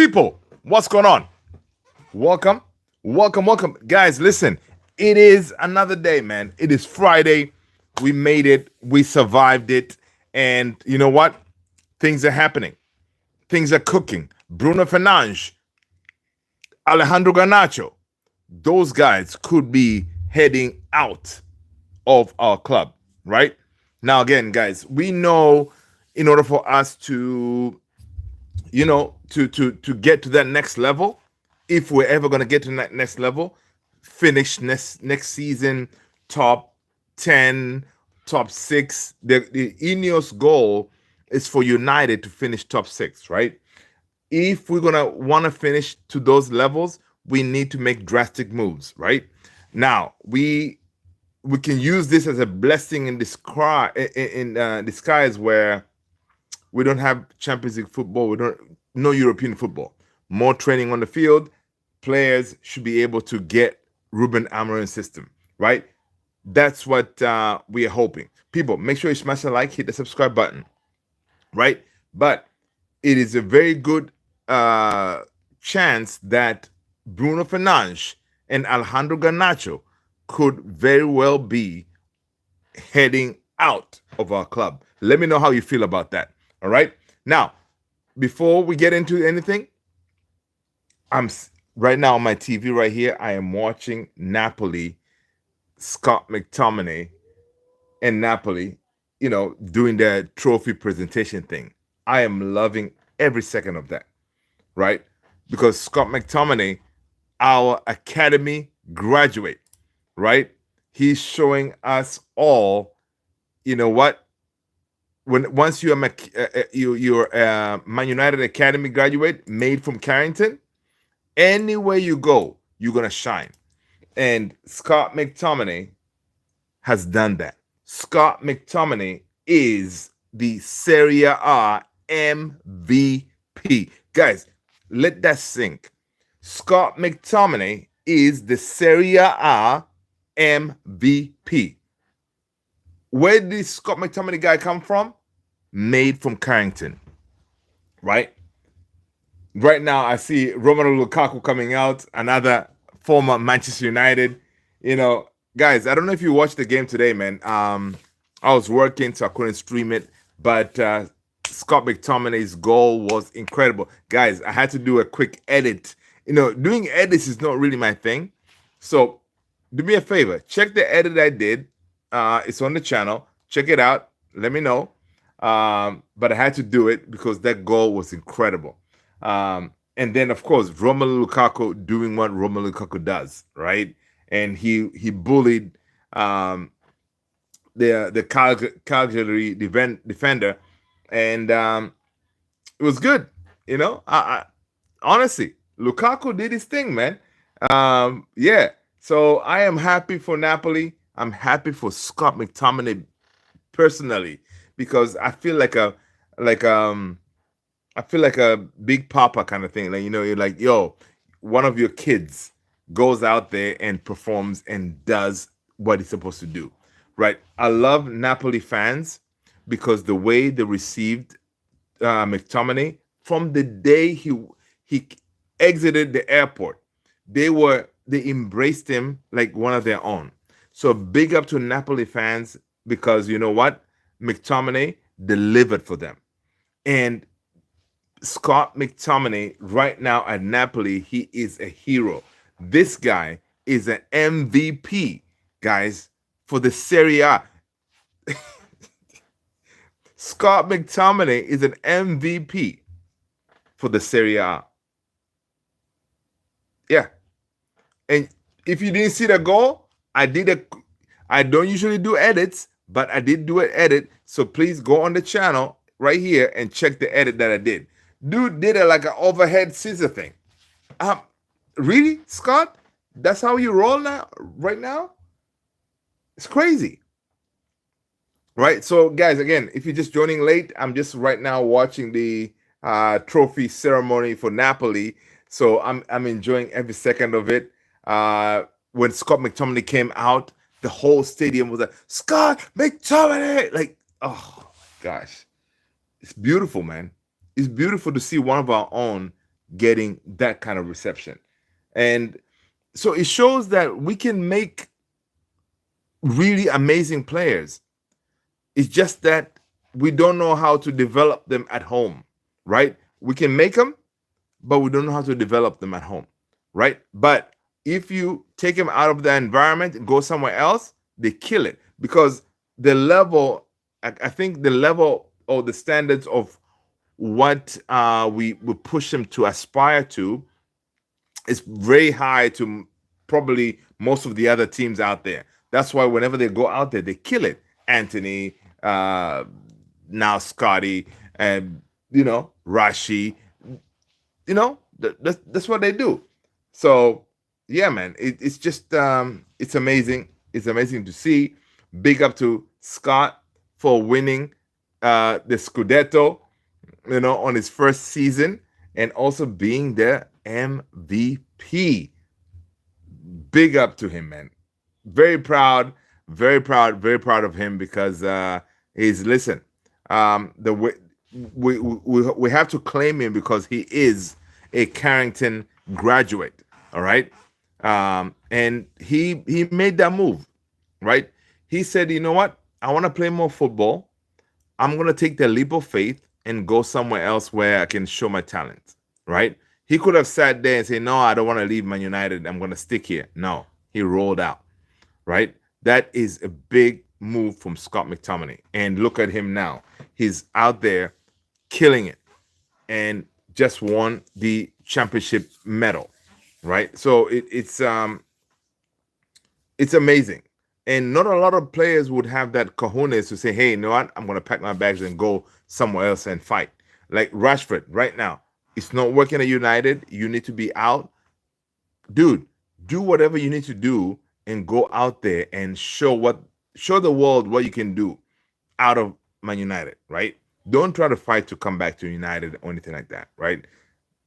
People, what's going on? Welcome, welcome. Guys, listen, it is another day, man. It is Friday. We made it. We survived it. And you know what? Things are happening. Things are cooking. Bruno Fernandes, Alejandro Garnacho, those guys could be heading out of our club, right? Now, again, guys, we know in order for us to to get to that next level, if we're ever going to get to that next level, finish next season top 10, top 6. The Ineos goal is for United to finish top 6, right? If we're going to want to finish to those levels, we need to make drastic moves, right? Now, we can use this as a blessing in disguise where we don't have Champions League football. No European football. More training on the field. Players should be able to get Ruben Amorim's system, right? That's what we are hoping. People, make sure you smash the like, hit the subscribe button, right? But it is a very good chance that Bruno Fernandes and Alejandro Garnacho could very well be heading out of our club. Let me know how you feel about that. All right. Now, before we get into anything, I'm right now on my TV right here. I am watching Napoli, Scott McTominay, and Napoli, doing their trophy presentation thing. I am loving every second of that, right? Because Scott McTominay, our academy graduate, right? He's showing us all, you know what? Once you're a Man United Academy graduate made from Carrington, anywhere you go, you're gonna shine. And Scott McTominay has done that. Scott McTominay is the Serie A MVP. Guys, let that sink. Scott McTominay is the Serie A MVP. Where did this Scott McTominay guy come from? Made from Carrington, right? Right now, I see Romelu Lukaku coming out, another former Manchester United. Guys, I don't know if you watched the game today, man. I was working, so I couldn't stream it. But Scott McTominay's goal was incredible. Guys, I had to do a quick edit. Doing edits is not really my thing. So do me a favor. Check the edit I did. It's on the channel. Check it out. Let me know. But I had to do it because that goal was incredible. And then, of course, Romelu Lukaku doing what Romelu Lukaku does, right? And he bullied the Cagliari defender, and it was good. I honestly, Lukaku did his thing, man. Yeah. So I am happy for Napoli. I'm happy for Scott McTominay personally, because I feel like a big papa kind of thing. Like, you're like, yo, one of your kids goes out there and performs and does what he's supposed to do, right? I love Napoli fans because the way they received McTominay from the day he exited the airport, they embraced him like one of their own. So big up to Napoli fans, because you know what? McTominay delivered for them. And Scott McTominay right now at Napoli, he is a hero. This guy is an MVP, guys, for the Serie A. Scott McTominay is an MVP for the Serie A. Yeah. And if you didn't see the goal, I don't usually do edits, but I did do an edit. So please go on the channel right here and check the edit that I did. Dude did it like an overhead scissor thing. Really, Scott? That's how you roll now, right now? It's crazy. Right? So, guys, again, if you're just joining late, I'm just right now watching the trophy ceremony for Napoli. So I'm enjoying every second of it. When Scott McTominay came out, the whole stadium was like, Scott McTominay! Like, oh my gosh. It's beautiful, man. It's beautiful to see one of our own getting that kind of reception. And so it shows that we can make really amazing players. It's just that we don't know how to develop them at home, right? We can make them, but we don't know how to develop them at home, right? But if you take them out of the environment and go somewhere else, they kill it because the level, I think the level or the standards of what we push them to aspire to is very high to probably most of the other teams out there. That's why whenever they go out there, they kill it. Anthony, now Scotty, and Rashi, that's what they do. So yeah, man, it's just it's amazing. It's amazing to see. Big up to Scott for winning the Scudetto, on his first season, and also being the MVP. Big up to him, man. Very proud, very proud, very proud of him because he's listen. The way we have to claim him because he is a Carrington graduate. All right, and he made that move, right? He said, you know what? I want to play more football. I'm gonna take the leap of faith and go somewhere else where I can show my talent, right? He could have sat there and said, no, I don't want to leave Man United. I'm gonna stick here. No, he rolled out, right? That is a big move from Scott McTominay. And look at him now. He's out there killing it and just won the championship medal, right? So it's amazing. And not a lot of players would have that cojones to say, hey, you know what? I'm going to pack my bags and go somewhere else and fight. Like Rashford right now, it's not working at United. You need to be out. Dude, do whatever you need to do and go out there and show the world what you can do out of Man United, right? Don't try to fight to come back to United or anything like that, right?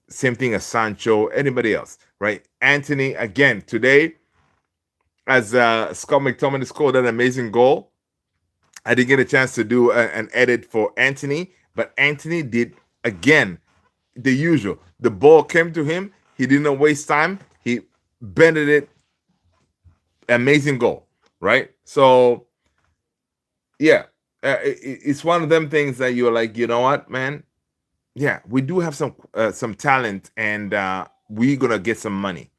Same thing as Sancho, anybody else, right? Anthony, again, today, as Scott McTominay scored that amazing goal, I didn't get a chance to do an edit for Anthony, but Anthony did, again, the usual. The ball came to him. He didn't waste time. He bended it. Amazing goal, right? So, yeah, it's one of them things that you're like, you know what, man? Yeah, we do have some talent, and we're going to get some money.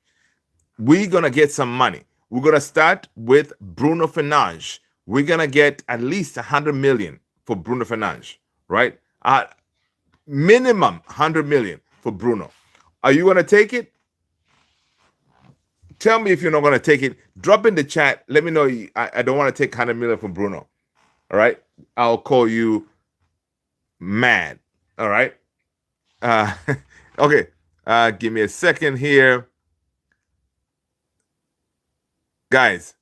We're going to get some money. We're going to start with Bruno Fernandes. We're going to get at least 100 million for Bruno Fernandes, right? Minimum 100 million for Bruno. Are you going to take it? Tell me if you're not going to take it. Drop in the chat. Let me know. I don't want to take 100 million for Bruno. All right? I'll call you mad. All right? Okay. Give me a second here. Guys,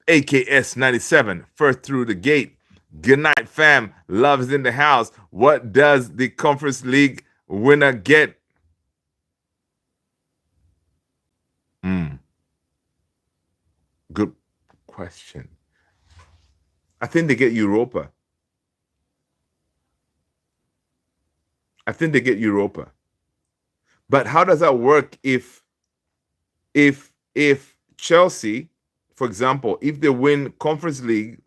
AKS 97, first through the gate. Good night, fam. Love is in the house. What does the Conference League winner get? Good question. I think they get Europa. But how does that work if Chelsea, for example, if they win Conference League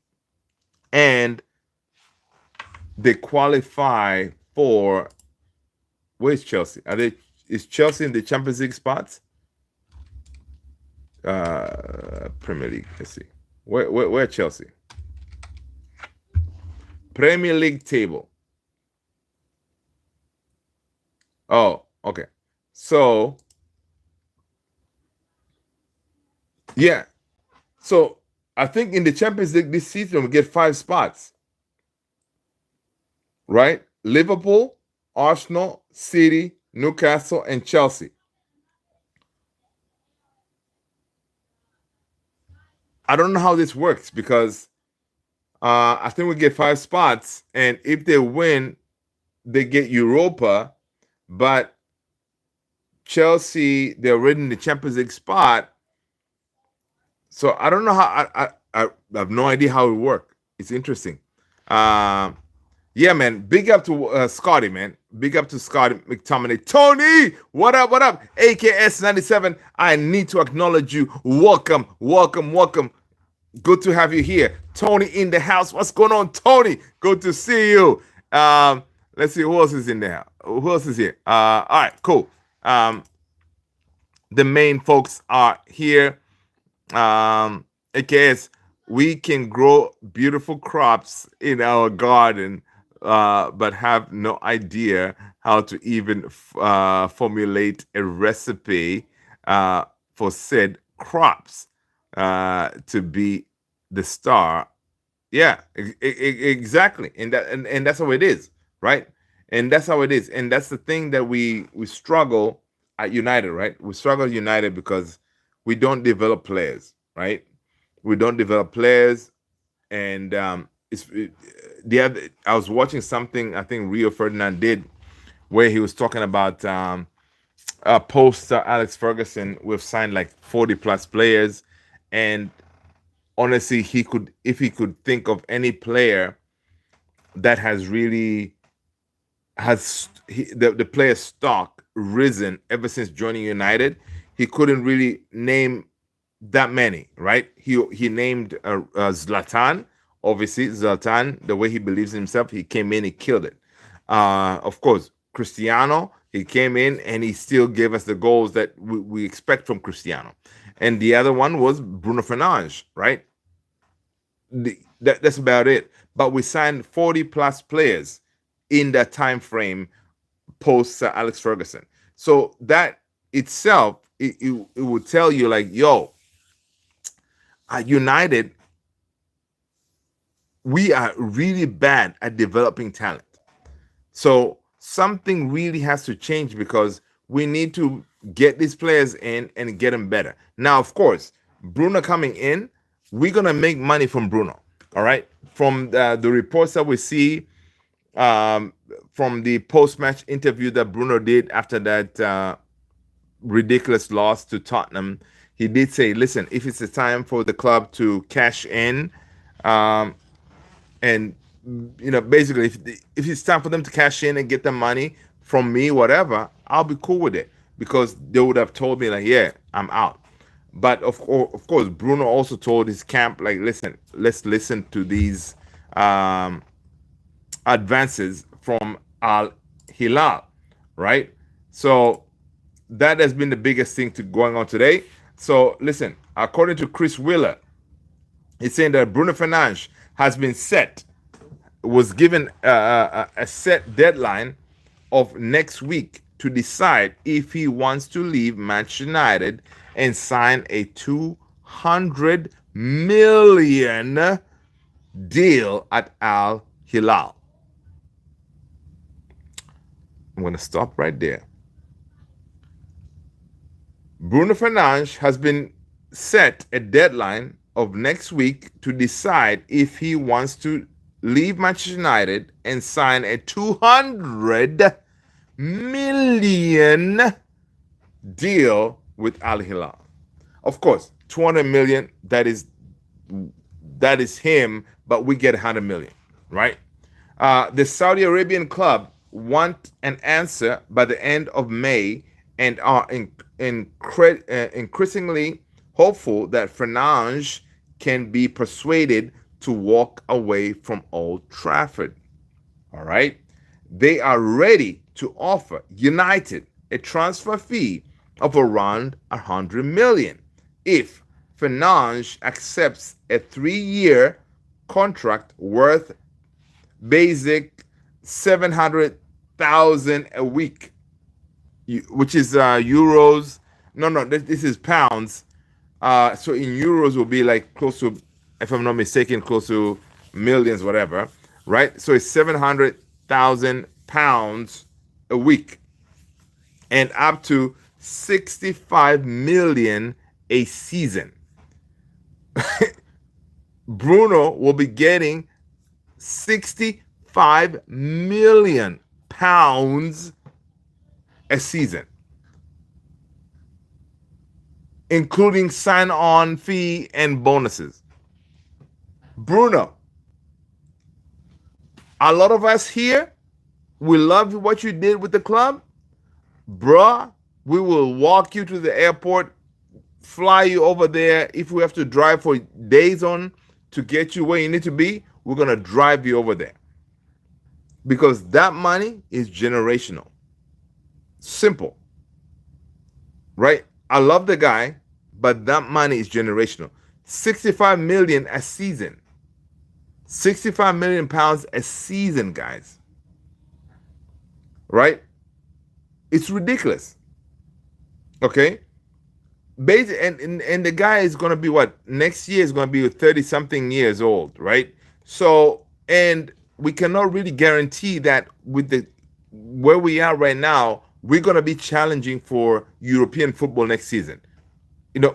and they qualify for, where's Chelsea? Is Chelsea in the Champions League spots? Premier League. Let's see. Where Chelsea? Premier League table. Oh, okay. So yeah. So I think in the Champions League this season we get 5 spots. Right? Liverpool, Arsenal, City, Newcastle, and Chelsea. I don't know how this works because I think we get 5 spots, and if they win, they get Europa, but Chelsea, they're already in the Champions League spot. So I don't know how. I have no idea how it works. It's interesting. Yeah, man. Big up to Scotty, man. Big up to Scotty McTominay. Tony, what up? What up? AKS 97. I need to acknowledge you. Welcome, welcome, welcome. Good to have you here. Tony in the house. What's going on, Tony? Good to see you. Let's see who else is in there. Who else is here? All right, cool. The main folks are here. AKS, we can grow beautiful crops in our garden, but have no idea how to even formulate a recipe for said crops to be the star. Yeah, exactly, and that's how it is, right? And that's how it is, and that's the thing that we struggle at United, right? We struggle at United because we don't develop players, right? We don't develop players, and the other. I was watching something I think Rio Ferdinand did, where he was talking about post Alex Ferguson. We've signed like 40 plus players, and honestly, he could, if he could think of any player that has really the player stock risen ever since joining United, he couldn't really name that many, right? He named Zlatan. Obviously, Zlatan, the way he believes in himself, he came in, he killed it. Of course, Cristiano, he came in and he still gave us the goals that we expect from Cristiano. And the other one was Bruno Fernandes, right? That's about it. But we signed 40 plus players in that time frame post Alex Ferguson. So that itself, it would tell you like, yo, at United, we are really bad at developing talent. So something really has to change because we need to get these players in and get them better. Now, of course, Bruno coming in, we're gonna make money from Bruno. All right, from the reports that we see, from the post-match interview that Bruno did after that ridiculous loss to Tottenham, he did say, "Listen, if it's a time for the club to cash in, um, and basically, if it's time for them to cash in and get the money from me, whatever, I'll be cool with it because they would have told me like, yeah, I'm out." But of course, Bruno also told his camp like, "Listen, let's listen to these advances from Al Hilal, right?" So that has been the biggest thing to going on today. So listen, according to Chris Wheeler, he's saying that Bruno Fernandes has been was given a set deadline of next week to decide if he wants to leave Manchester United and sign a 200 million deal at Al Hilal. I'm going to stop right there. Bruno Fernandes has been set a deadline of next week to decide if he wants to leave Manchester United and sign a 200 million deal with Al Hilal. Of course, 200 million, that is him, but we get 100 million, right? The Saudi Arabian club want an answer by the end of May and are increasingly hopeful that Fernandes can be persuaded to walk away from Old Trafford. All right. They are ready to offer United a transfer fee of around 100 million if Fernandes accepts a 3-year contract worth basic 700,000 a week, which is euros. No, this is pounds. So in euros will be like close to, if I'm not mistaken, close to millions, whatever, right? So it's 700,000 pounds a week, and up to 65 million a season. Bruno will be getting 65 million pounds a season, including sign-on fee and bonuses. Bruno, A lot of us here, we love what you did with the club, bruh. We will walk you to the airport, fly you over there. If we have to drive for days on to get you where you need to be, we're gonna drive you over there because that money is generational. Simple, right? I love the guy, but that money is generational. 65 million a season. 65 million pounds a season, guys. Right? It's ridiculous. Okay? And the guy is going to be what? Next year is going to be 30 something years old, right? So, and we cannot really guarantee that with the where we are right now, we're going to be challenging for European football next season.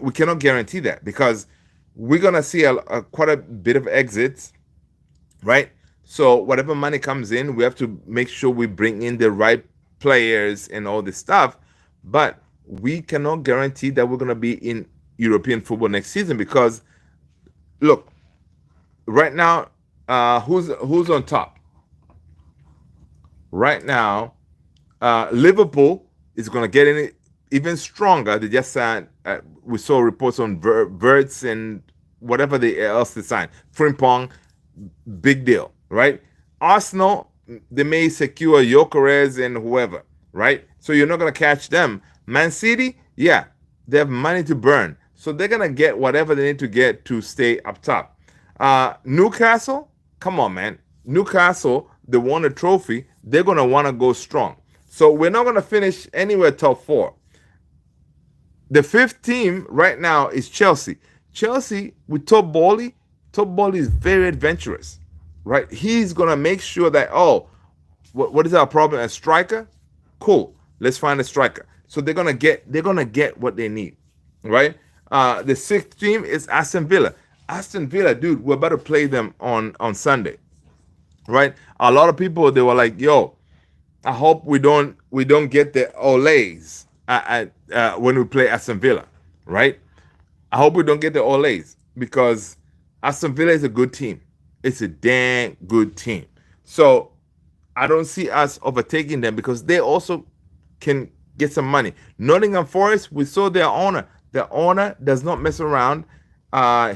We cannot guarantee that because we're going to see quite a bit of exits, right? So whatever money comes in, we have to make sure we bring in the right players and all this stuff. But we cannot guarantee that we're going to be in European football next season because, look, right now, who's on top? Right now, Liverpool is going to get in it even stronger. They just signed. We saw reports on Verts and whatever else they signed. Frimpong, big deal, right? Arsenal, they may secure Gyökeres and whoever, right? So you're not going to catch them. Man City, yeah, they have money to burn. So they're going to get whatever they need to get to stay up top. Newcastle, come on, man. Newcastle, they won a trophy. They're going to want to go strong. So we're not going to finish anywhere top four. The fifth team right now is Chelsea. Chelsea with Todd Boehly is very adventurous, right? He's going to make sure that, what is our problem? A striker? Cool. Let's find a striker. So they're gonna get what they need, right? The sixth team is Aston Villa. Aston Villa, dude, we're about to play them on Sunday, right? A lot of people, they were like, "Yo, I hope we don't get the Olays when we play Aston Villa, right? I hope we don't get the Olays because Aston Villa is a good team. It's a dang good team. So I don't see us overtaking them because they also can get some money. Nottingham Forest, we saw their owner. The owner does not mess around.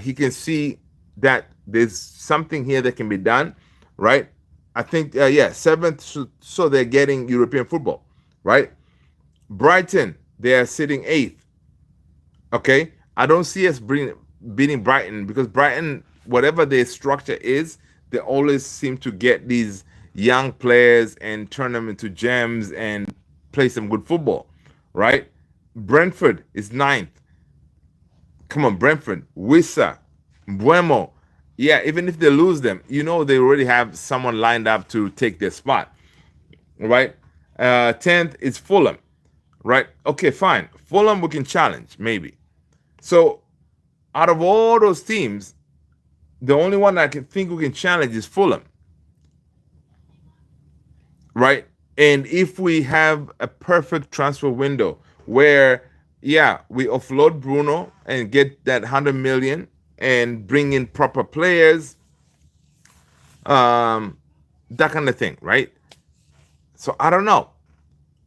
He can see that there's something here that can be done, right? I think, seventh, so they're getting European football, right? Brighton, they are sitting eighth, okay? I don't see us beating Brighton because Brighton, whatever their structure is, they always seem to get these young players and turn them into gems and play some good football, right? Brentford is ninth. Come on, Brentford, Wissa, Buemo. Yeah, even if they lose them, they already have someone lined up to take their spot, right? 10th is Fulham, right? Okay, fine. Fulham we can challenge, maybe. So out of all those teams, the only one I can think we can challenge is Fulham, right? And if we have a perfect transfer window where, we offload Bruno and get that 100 million and bring in proper players, that kind of thing, right? So I don't know,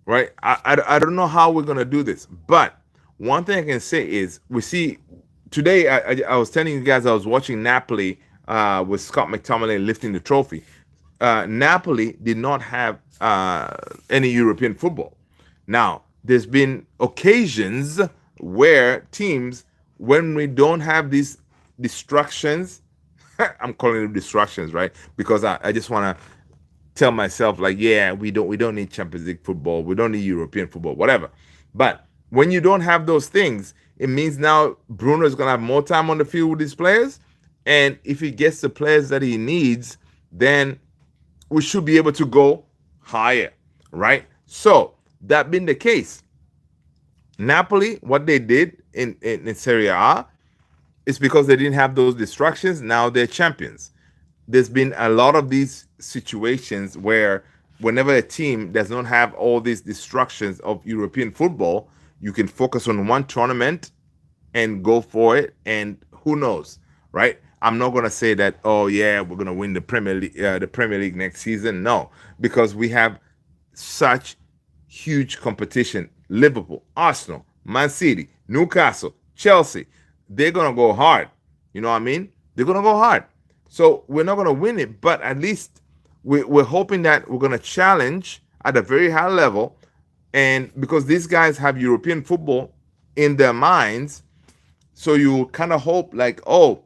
right? I don't know how we're going to do this. But one thing I can say is we see today, I was telling you guys I was watching Napoli with Scott McTominay lifting the trophy. Napoli did not have any European football. Now, there's been occasions where teams, when we don't have these distractions, I'm calling them distractions, right? Because I just want to tell myself like, we don't need Champions League football, we don't need European football, whatever. But when you don't have those things, it means now Bruno is going to have more time on the field with his players. And if he gets the players that he needs, then we should be able to go higher, right? So that being the case, Napoli, what they did in Serie A is because they didn't have those distractions. Now they're champions. There's been a lot of these situations where whenever a team does not have all these distractions of European football, you can focus on one tournament and go for it. And who knows, right? I'm not gonna say that. Oh yeah, we're gonna win the Premier League next season. No, because we have such huge competition. Liverpool, Arsenal, Man City, Newcastle, Chelsea. They're gonna go hard. You know what I mean? They're gonna go hard. So we're not gonna win it, but at least we're hoping that we're gonna challenge at a very high level. And because these guys have European football in their minds, so you kind of hope like, oh,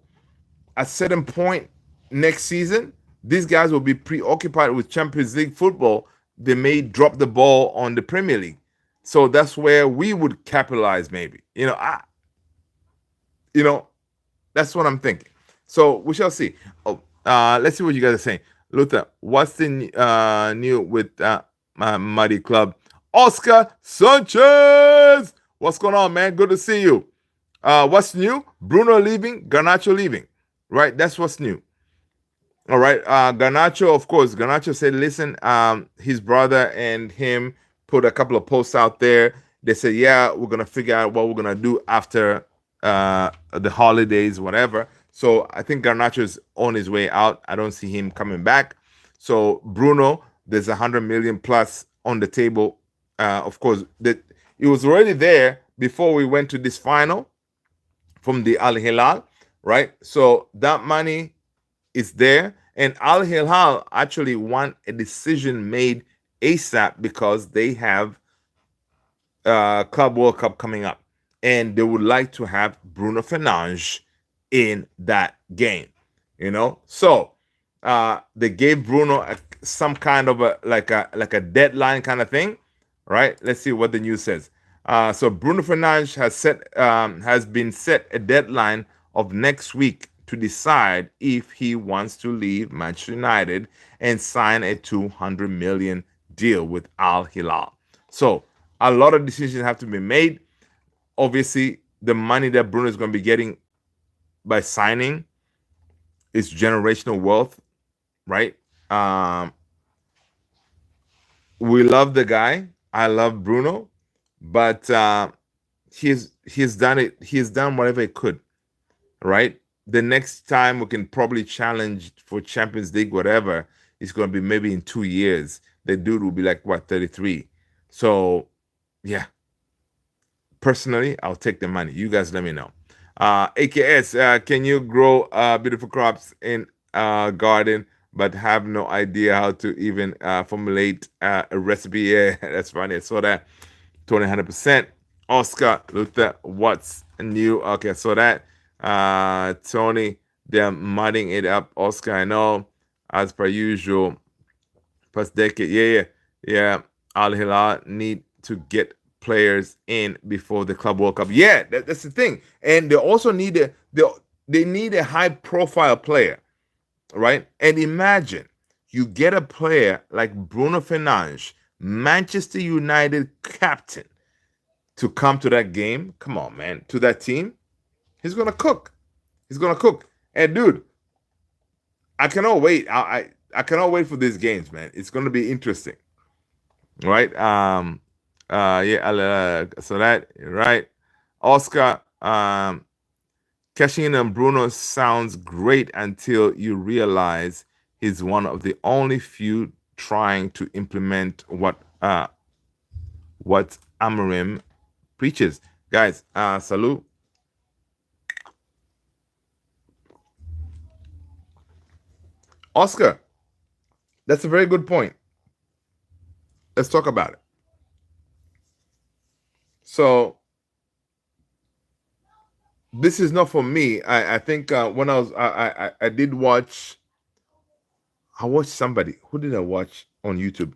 at certain point next season, these guys will be preoccupied with Champions League football. They may drop the ball on the Premier League. So that's where we would capitalize, maybe. You know, that's what I'm thinking. So we shall see. Oh, let's see what you guys are saying. Luther, what's the new with my muddy club? Oscar Sanchez. What's going on, man? Good to see you. What's new? Bruno leaving, Garnacho leaving. Right? That's what's new. All right. Garnacho, of course. Garnacho said, listen, his brother and him put a couple of posts out there. They said, yeah, we're going to figure out what we're going to do after the holidays, whatever. So I think Garnacho is on his way out. I don't see him coming back. So Bruno, there's 100 million plus on the table. Of course, that it was already there before we went to this final from the Al Hilal, right? So that money is there. And Al Hilal actually want a decision made ASAP because they have Club World Cup coming up. And they would like to have Bruno Fernandes in that game, So they gave Bruno some kind of a deadline kind of thing, right? Let's see what the news says. So Bruno Fernandes has been set a deadline of next week to decide if he wants to leave Manchester United and sign a 200 million deal with Al Hilal. So a lot of decisions have to be made. Obviously, the money that Bruno is going to be getting by signing is generational wealth, right? We love the guy. I love Bruno, but he's done it. He's done whatever he could, right? The next time we can probably challenge for Champions League, whatever, it's going to be maybe in 2 years. The dude will be like, 33. So, yeah. Personally, I'll take the money. You guys let me know. AKS, can you grow beautiful crops in garden but have no idea how to even formulate a recipe? Yeah, that's funny. I saw that. 100%. Oscar, Luther, what's new? Okay, I saw that. Tony, they're mudding it up. Oscar, I know, as per usual. Past decade, yeah. Al Hilal need to get players in before the Club World Cup. Yeah, that's the thing. And they also need a high profile player, right? And imagine you get a player like Bruno Fernandes, Manchester United captain, to come to that game. Come on, man, to that team. He's gonna cook. And dude, I cannot wait. I cannot wait for these games, man. It's gonna be interesting, right? So that right, Oscar. Cashing in on Bruno sounds great until you realize he's one of the only few trying to implement what Amorim preaches. Guys, salute. Oscar, that's a very good point. Let's talk about it. So this is not for me. I think when I did watch. I watched somebody. Who did I watch on YouTube?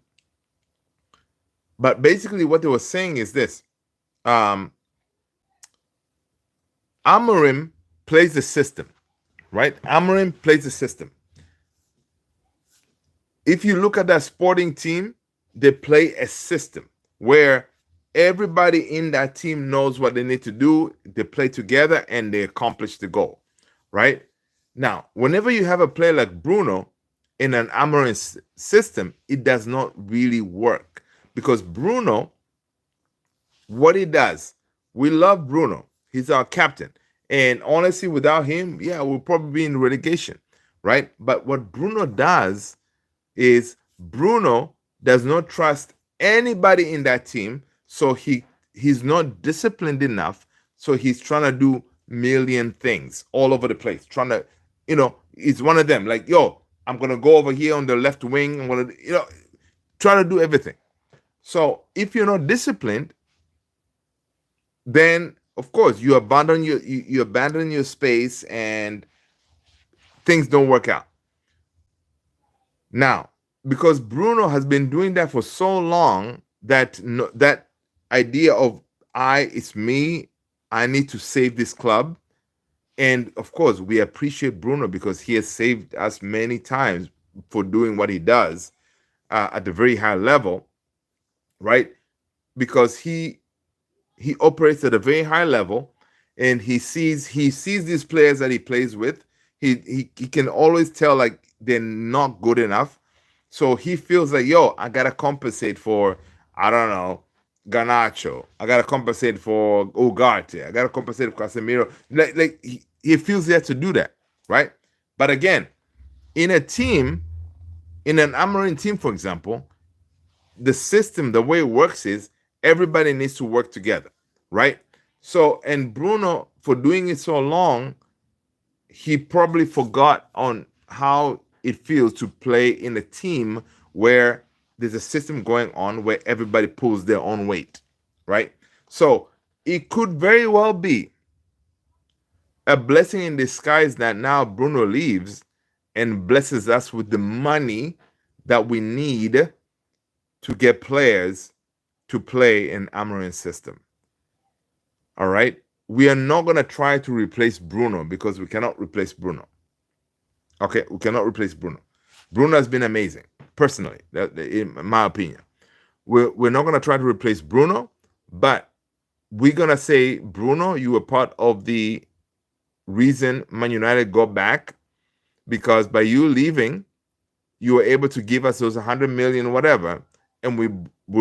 But basically, what they were saying is this: Amorim plays the system, right? Amorim plays the system. If you look at that Sporting team, they play a system where everybody in that team knows what they need to do. They play together and they accomplish the goal, right? Now, whenever you have a player like Bruno in an Amorim system, it does not really work because Bruno, what he does, we love Bruno. He's our captain. And honestly, without him, yeah, we'll probably be in relegation, right? But what Bruno does is Bruno does not trust anybody in that team, so he's not disciplined enough. So he's trying to do million things all over the place, trying to, it's one of them. Like, yo, I'm gonna go over here on the left wing. I'm gonna, try to do everything. So if you're not disciplined, then of course you abandon your space and things don't work out. Now, because Bruno has been doing that for so long that that idea of it's me, I need to save this club. And of course, we appreciate Bruno because he has saved us many times for doing what he does at the very high level, right? Because he operates at a very high level, and he sees these players that he plays with. He can always tell like they're not good enough, so he feels like, yo, I gotta compensate for, I don't know, Garnacho. I gotta compensate for Ugarte. I gotta compensate for Casemiro. Like he feels he has to do that, right? But again, in a team, in an Amarin team, for example, the system, the way it works is everybody needs to work together, right? So, and Bruno, for doing it so long, he probably forgot on how it feels to play in a team where there's a system going on where everybody pulls their own weight, right? So it could very well be a blessing in disguise that now Bruno leaves and blesses us with the money that we need to get players to play in Amarin's system. All right? We are not going to try to replace Bruno because we cannot replace Bruno. Okay? We cannot replace Bruno. Bruno has been amazing, personally, in my opinion. We're not going to try to replace Bruno, but we're going to say, Bruno, you were part of the reason Man United got back, because by you leaving, you were able to give us those 100 million, whatever, and we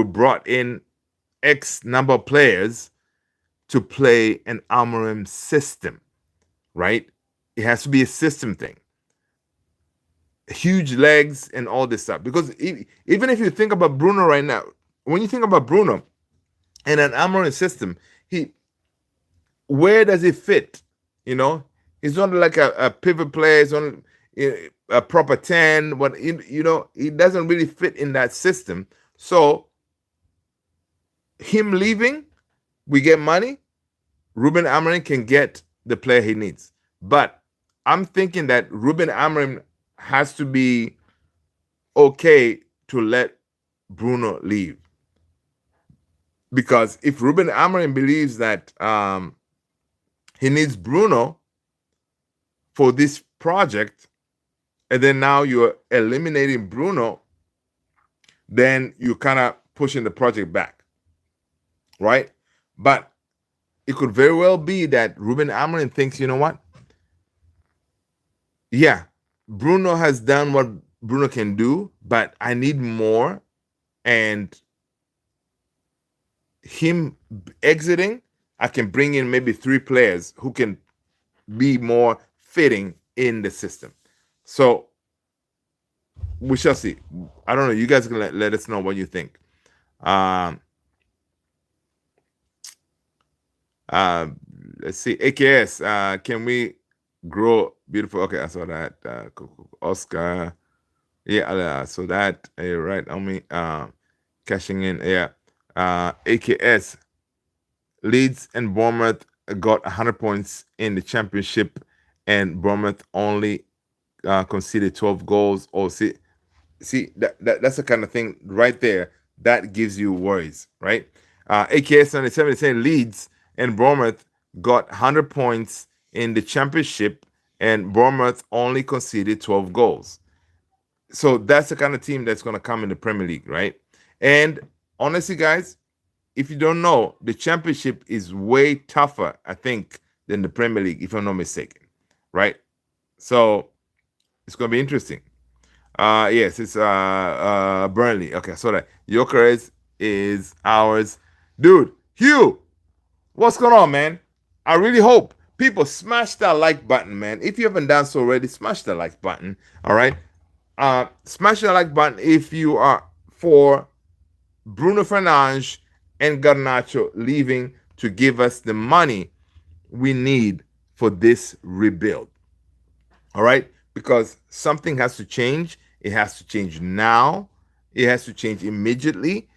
brought in X number of players to play an Amorim system, right? It has to be a system thing. Huge legs and all this stuff. Because even if you think about Bruno right now, when you think about Bruno and an Amorim system, where does it fit? He's not like a pivot player. He's not a proper 10. But he doesn't really fit in that system. So him leaving, we get money. Ruben Amorim can get the player he needs. But I'm thinking that Ruben Amorim has to be okay to let Bruno leave. Because if Ruben Amorim believes that he needs Bruno for this project, and then now you're eliminating Bruno, then you're kind of pushing the project back, right? But it could very well be that Ruben Amorim thinks, you know what? Yeah, Bruno has done what Bruno can do, but I need more. And him exiting, I can bring in maybe 3 players who can be more fitting in the system. So we shall see. I don't know. You guys can let us know what you think. Let's see. AKS, can we grow beautiful? Okay, I saw that. Oscar. Yeah, so that, right on me. Cashing in. Yeah. AKS. Leeds and Bournemouth got 100 points in the championship, and Bournemouth only conceded 12 goals. Or see that's the kind of thing right there that gives you worries, right? AKS 97 is saying Leeds and Bournemouth got 100 points in the championship, and Bournemouth only conceded 12 goals. So that's the kind of team that's going to come in the Premier League, right? And honestly, guys, if you don't know, the championship is way tougher, I think, than the Premier League, if I'm not mistaken, right? So it's going to be interesting. Yes, it's Burnley. Okay, I saw that. Gyökeres is ours. Dude, Hugh, what's going on, man? I really hope People, smash that like button, man. If you haven't done so already, smash the like button. All right. Smash the like button if you are for Bruno Fernandes and Garnacho leaving to give us the money we need for this rebuild. All right? Because something has to change. It has to change now. It has to change immediately.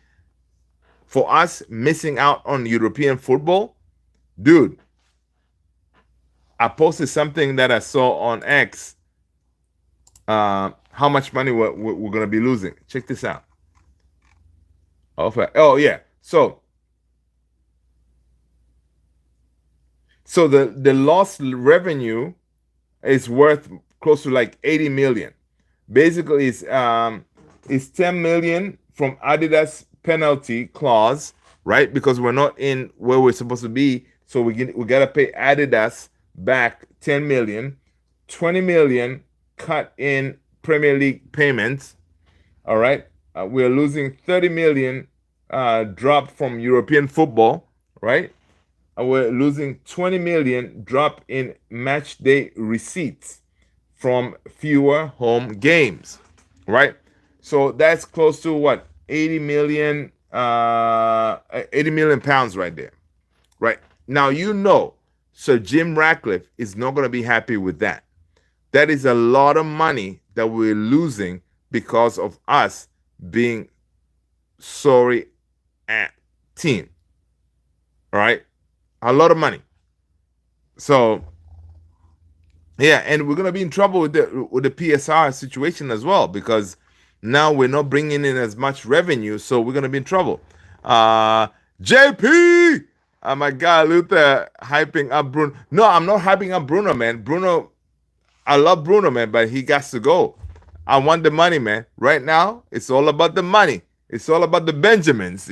For us missing out on European football, dude, I posted something that I saw on X. How much money we're going to be losing. Check this out. Oh, yeah. So the lost revenue is worth close to like 80 million. Basically, it's 10 million from Adidas penalty clause, right? Because we're not in where we're supposed to be, so we gotta pay Adidas back 10 million, 20 million cut in Premier League payments. All right, we're losing 30 million drop from European football, right? We're losing 20 million drop in match day receipts from fewer home games, right? So that's close to what, 80 million, 80 million pounds right there, right? Now, Sir Jim Ratcliffe is not going to be happy with that. That is a lot of money that we're losing because of us being sorry at team, all right? A lot of money. So yeah, and we're gonna be in trouble with the PSR situation as well, because now we're not bringing in as much revenue, so we're gonna be in trouble. JP, my guy Luther hyping up Bruno. No, I'm not hyping up Bruno, man. Bruno, I love Bruno, man, but he got to go. I want the money, man. Right now, it's all about the money. It's all about the Benjamins,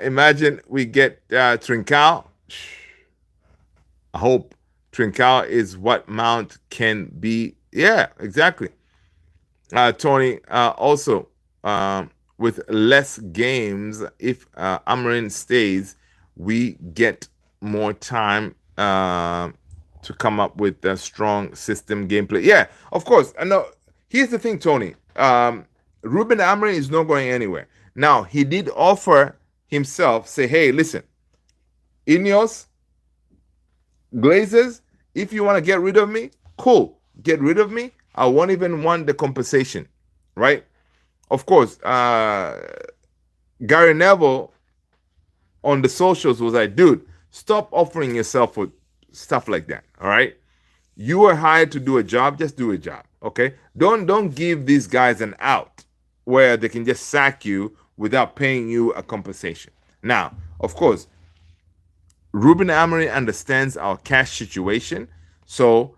Imagine we get Trincao. I hope Trincao is what Mount can be. Yeah, exactly. Tony, also, with less games, if Amarin stays, we get more time to come up with a strong system gameplay. Yeah, of course. No, here's the thing, Tony. Ruben Amorim is not going anywhere. Now, he did offer himself, say, hey, listen, Ineos, Glazers, if you want to get rid of me, cool, get rid of me. I won't even want the compensation, right? Of course, Gary Neville on the socials was like, dude, stop offering yourself for stuff like that, all right? You are hired to do a job, just do a job, okay? Don't give these guys an out where they can just sack you without paying you a compensation. Now, of course, Ruben Amorim understands our cash situation. So,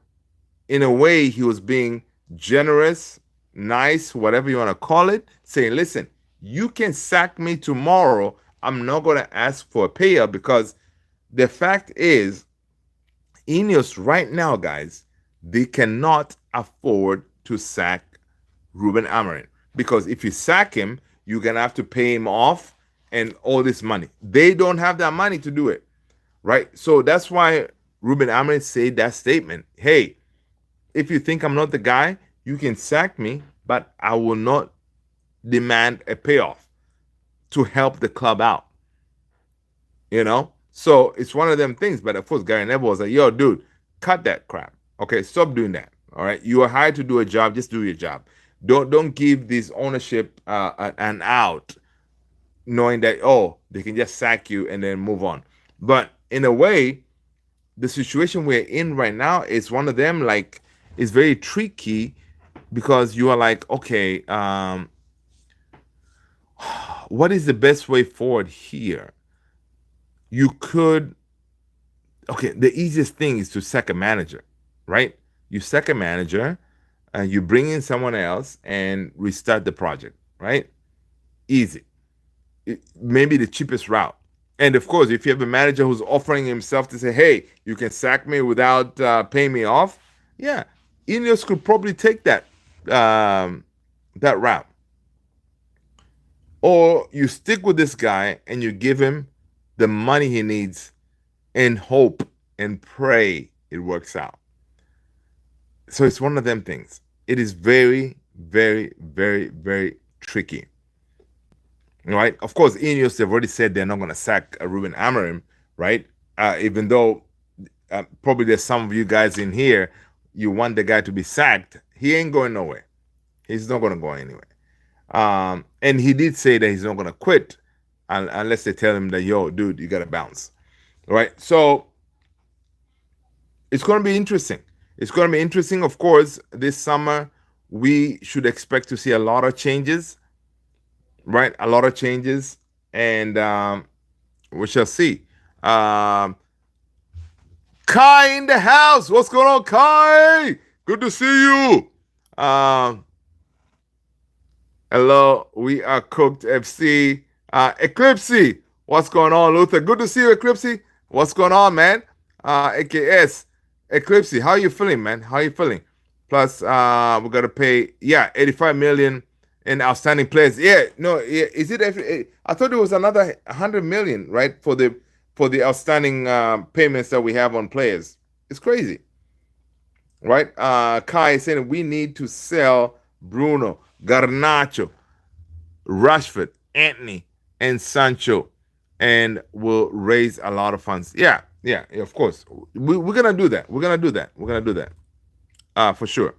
in a way, he was being generous, nice, whatever you want to call it, saying, listen, you can sack me tomorrow. I'm not going to ask for a payout, because the fact is, Ineos right now, guys, they cannot afford to sack Ruben Amorim. Because if you sack him, you're going to have to pay him off and all this money. They don't have that money to do it, right? So that's why Ruben Amorim said that statement. Hey, if you think I'm not the guy, you can sack me, but I will not demand a payoff to help the club out. So it's one of them things. But of course, Gary Neville was like, yo, dude, cut that crap. Okay, stop doing that. All right, you are hired to do a job. Just do your job. Don't give this ownership an out, knowing that, they can just sack you and then move on. But in a way, the situation we're in right now is one of them, like, is very tricky, because you are like, okay, what is the best way forward here? You could, the easiest thing is to sack a manager, right? You sack a manager, you bring in someone else and restart the project, right? Easy. Maybe the cheapest route. And of course, if you have a manager who's offering himself to say, hey, you can sack me without paying me off, yeah, Ineos could probably take that route. Or you stick with this guy and you give him the money he needs and hope and pray it works out. So it's one of them things. It is very, very, very, very tricky. Right? Of course, Ineos, they've already said they're not going to sack Ruben Amorim, right? Even though probably there's some of you guys in here, you want the guy to be sacked. He ain't going nowhere. He's not going to go anywhere. And he did say that he's not going to quit unless they tell him that, yo, dude, you got to bounce. Right? So it's going to be interesting. It's going to be interesting. Of course, this summer, we should expect to see a lot of changes, right? A lot of changes. And we shall see. Kai in the house. What's going on, Kai? Good to see you. Hello, we are Cooked FC. Eclipse, what's going on, Luther? Good to see you, Eclipse. What's going on, man? AKS, Eclipse, how are you feeling, man? How are you feeling? Plus, we got to pay, 85 million in outstanding players. Yeah, no, is it? I thought it was another 100 million, right, for the outstanding payments that we have on players. It's crazy, right? Kai is saying we need to sell Bruno, Garnacho, Rashford, Anthony, and Sancho, and we'll raise a lot of funds. Yeah, of course. We're gonna do that. We're gonna do that. For sure.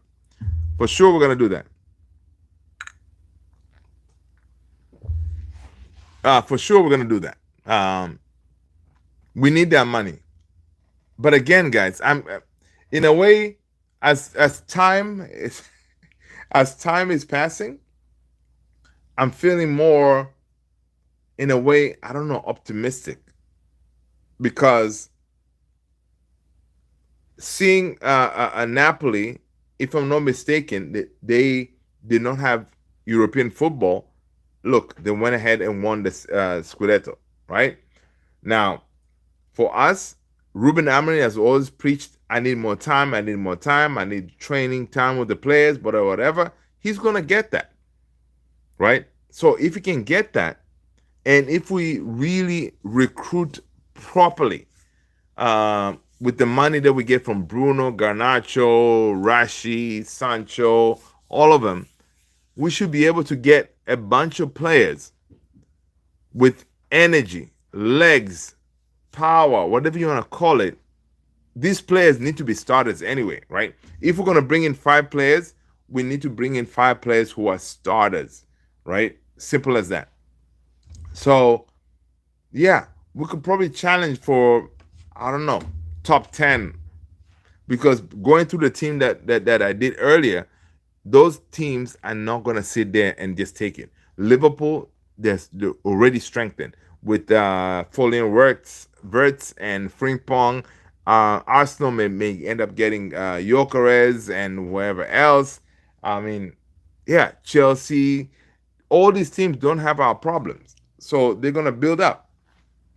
For sure, we're gonna do that. For sure, we're gonna do that. We need that money. But again, guys, I'm in a way, as time is as time is passing, I'm feeling more, in a way, I don't know, optimistic, because seeing Napoli, if I'm not mistaken, they did not have European football. Look, they went ahead and won the Scudetto, right? Now, for us, Ruben Amorim has always preached, I need more time, I need training time with the players, but whatever. He's going to get that, right? So if he can get that, and if we really recruit properly, with the money that we get from Bruno, Garnacho, Rashi, Sancho, all of them, we should be able to get a bunch of players with energy, legs, power, whatever you want to call it. These players need to be starters anyway, right? If we're going to bring in 5 players, we need to bring in 5 players who are starters, right? Simple as that. So, yeah, we could probably challenge for, I don't know, top 10. Because going through the team that I did earlier, those teams are not going to sit there and just take it. Liverpool, they're already strengthened with Folian Wirtz and Frimpong. Arsenal may end up getting Gyökeres and whoever else. I mean, yeah, Chelsea. All these teams don't have our problems, so they're gonna build up.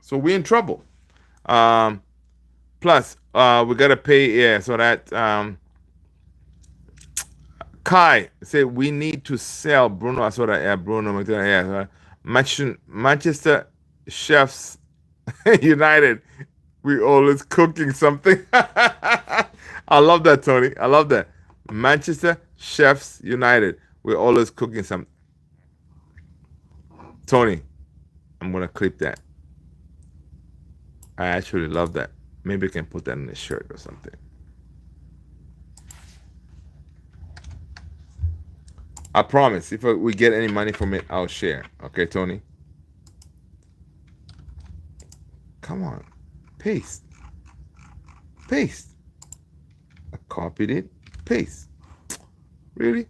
So we're in trouble. Plus, we gotta pay. Yeah, so that Kai said we need to sell Bruno. I saw that. Yeah, Bruno. Yeah, Manchester Chefs United. We always cooking something. I love that, Tony. I love that. Manchester Chefs United. We're always cooking something. Tony, I'm gonna clip that. I actually love that. Maybe I can put that in a shirt or something. I promise. If we get any money from it, I'll share. Okay, Tony? Come on. Paste. Paste. I copied it. Paste. Really?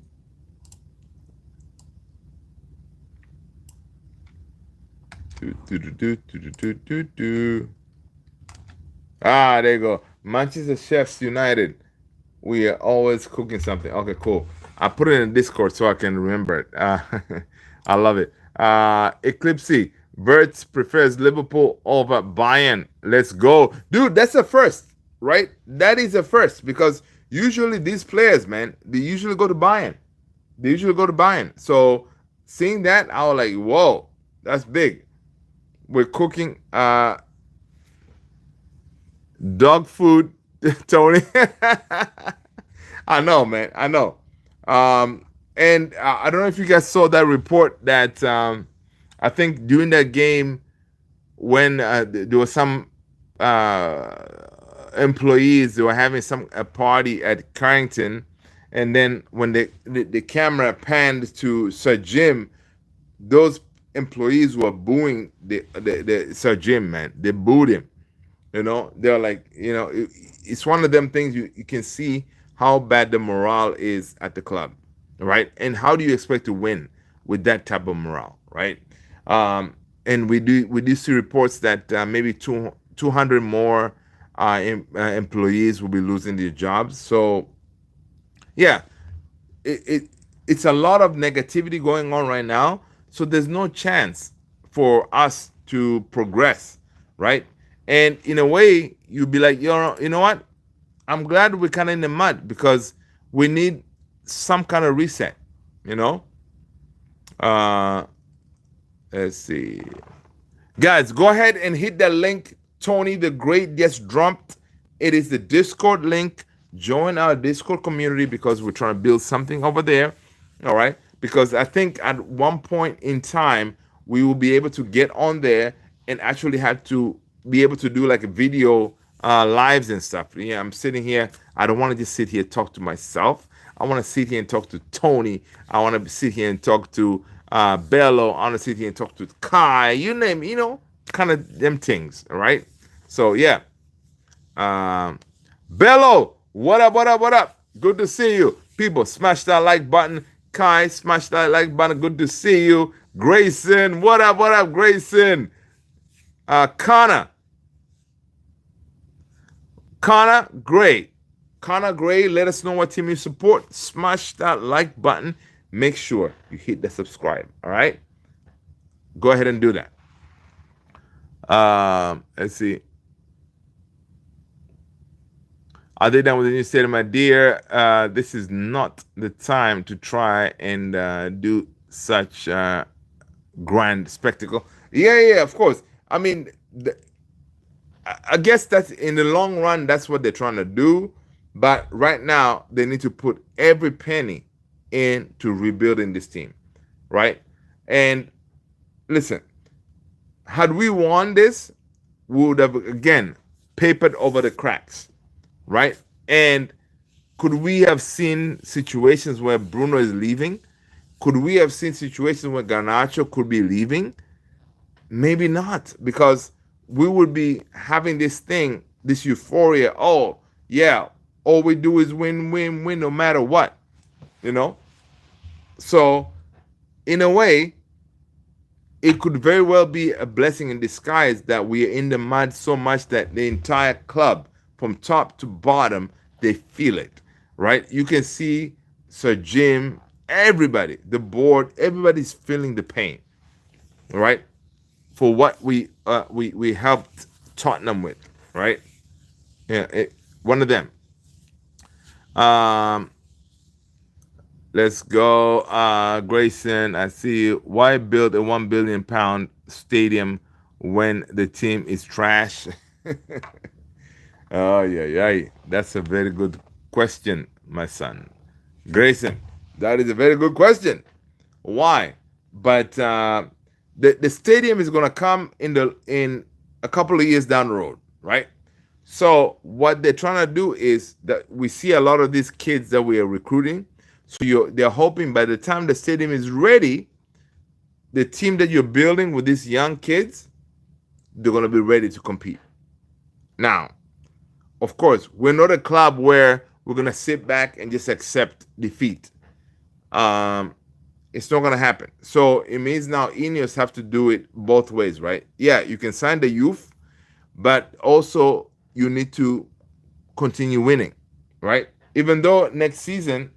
Ah, there you go. Manchester Chefs United. We are always cooking something. Okay, cool. I put it in Discord so I can remember it. I love it. Eclipse. Verts prefers Liverpool over Bayern. Let's go. Dude, that's a first, right? That is a first, because usually these players, man, they usually go to Bayern. So seeing that, I was like, whoa, that's big. We're cooking. Dog food, Tony. I know, man. I know. And I don't know if you guys saw that report that I think during that game when there was some uh, employees, they were having a party at Carrington, and then when the camera panned to Sir Jim, those employees were booing the Sir Jim, man. They booed him. They're like, it's one of them things you can see how bad the morale is at the club, right? And how do you expect to win with that type of morale, right? And we do see reports that maybe 200 more employees will be losing their jobs. So yeah, it's a lot of negativity going on right now. So there's no chance for us to progress, right? And in a way, you'd be like, you know what? I'm glad we're kind of in the mud because we need some kind of reset, you know? Uh, let's see. Guys, go ahead and hit that link. Tony the Great just dropped. It is the Discord link. Join our Discord community because we're trying to build something over there. All right. Because I think at one point in time, we will be able to get on there and actually have to be able to do like a video lives and stuff. Yeah, I'm sitting here. I don't want to just sit here and talk to myself. I want to sit here and talk to Tony. I want to sit here and talk to Bello. I want to sit here and talk to Kai. You name, kind of them things. All right. So yeah. Bello, what up, what up, what up? Good to see you. People, smash that like button. Kai, smash that like button. Good to see you. Grayson, what up, Grayson? Connor Gray. Connor Gray, let us know what team you support. Smash that like button. Make sure you hit the subscribe. All right? Go ahead and do that. Let's see. Are they done with the new stadium, my dear? This is not the time to try and do such grand spectacle. Yeah, of course. I mean, I guess that's in the long run, that's what they're trying to do. But right now, they need to put every penny into rebuilding this team, right? And listen, had we won this, we would have, again, papered over the cracks, right? And could we have seen situations where Bruno is leaving? Could we have seen situations where Garnacho could be leaving? Maybe not, because we would be having this thing, this euphoria. Oh, yeah, all we do is win, win, win, no matter what, So, in a way, it could very well be a blessing in disguise that we are in the mud so much that the entire club, from top to bottom, they feel it, right? You can see Sir Jim, everybody, the board, everybody's feeling the pain, right? For what we helped Tottenham with, right? Yeah, one of them. Let's go, Grayson. I see you. Why build a £1 billion stadium when the team is trash? Oh yeah. That's a very good question, my son. Grayson, that is a very good question. Why? But the stadium is going to come in a couple of years down the road, right? So what they're trying to do is that we see a lot of these kids that we are recruiting. So they're hoping by the time the stadium is ready, the team that you're building with these young kids, they're going to be ready to compete. Now, of course, we're not a club where we're going to sit back and just accept defeat. It's not going to happen. So it means now Ineos have to do it both ways, right? Yeah, you can sign the youth, but also you need to continue winning, right? Even though next season,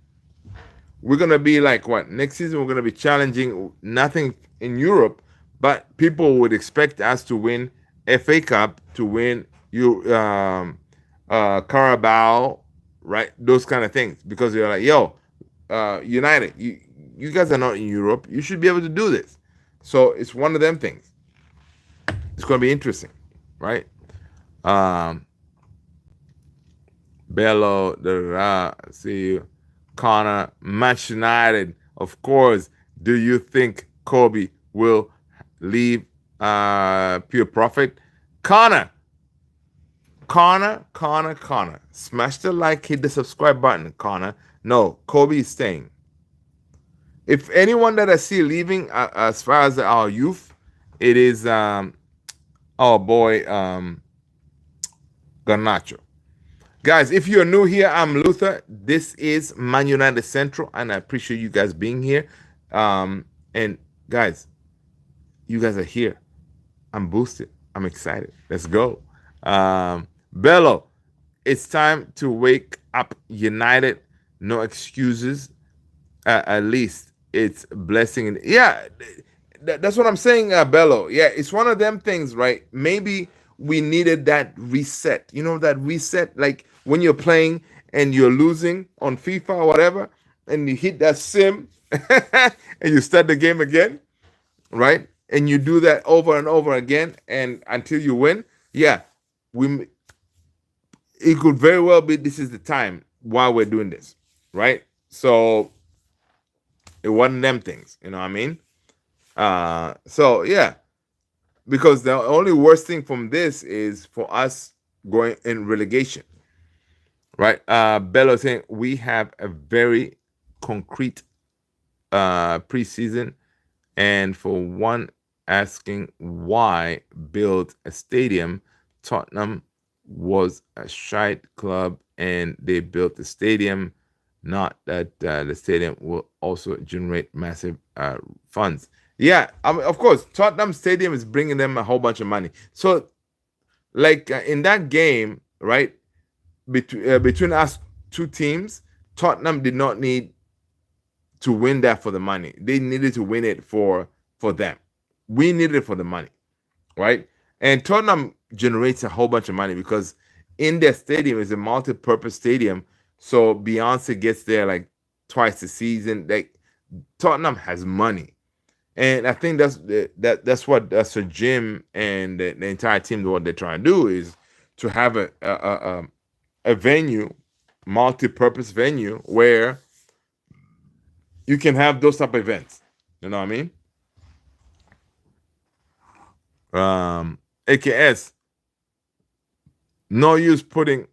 we're going to be like what? Next season, we're going to be challenging nothing in Europe, but people would expect us to win FA Cup, to win Carabao, right? Those kind of things. Because you're like, yo, United, you guys are not in Europe. You should be able to do this. So it's one of them things. It's going to be interesting, right? Bello, see you. Connor, Manchester United, of course. Do you think Kobe will leave pure profit? Connor, Connor. Smash the like, hit the subscribe button, Connor. No, Kobe is staying. If anyone that I see leaving, as far as our youth, it is our boy Garnacho. Guys, if you're new here, I'm Luther. This is Man United Central, and I appreciate you guys being here. And guys, you guys are here. I'm boosted. I'm excited. Let's go. Bello, it's time to wake up United. No excuses. At least it's blessing. Yeah, that's what I'm saying, Bello. Yeah, it's one of them things, right? Maybe we needed that reset. You know, that reset, like when you're playing and you're losing on FIFA or whatever, and you hit that sim and you start the game again, right? And you do that over and over again, and until you win. Yeah, we. It could very well be this is the time while we're doing this, right? So it wasn't them things, you know what I mean? So yeah, because the only worst thing from this is for us going in relegation, right? Bello saying we have a very concrete preseason, and for one asking why build a stadium, Tottenham was a shite club and they built the stadium. Not that the stadium will also generate massive funds. Yeah, I mean, of course, Tottenham Stadium is bringing them a whole bunch of money. So, like in that game, right, between us two teams, Tottenham did not need to win that for the money. They needed to win it for them. We needed it for the money, right? And Tottenham generates a whole bunch of money because in their stadium is a multi-purpose stadium. So Beyonce gets there like twice a season. Like Tottenham has money, and I think that's what Sir Jim and the entire team, what they're trying to do is to have a venue, multi-purpose venue where you can have those type of events. You know what I mean? AKS, no use putting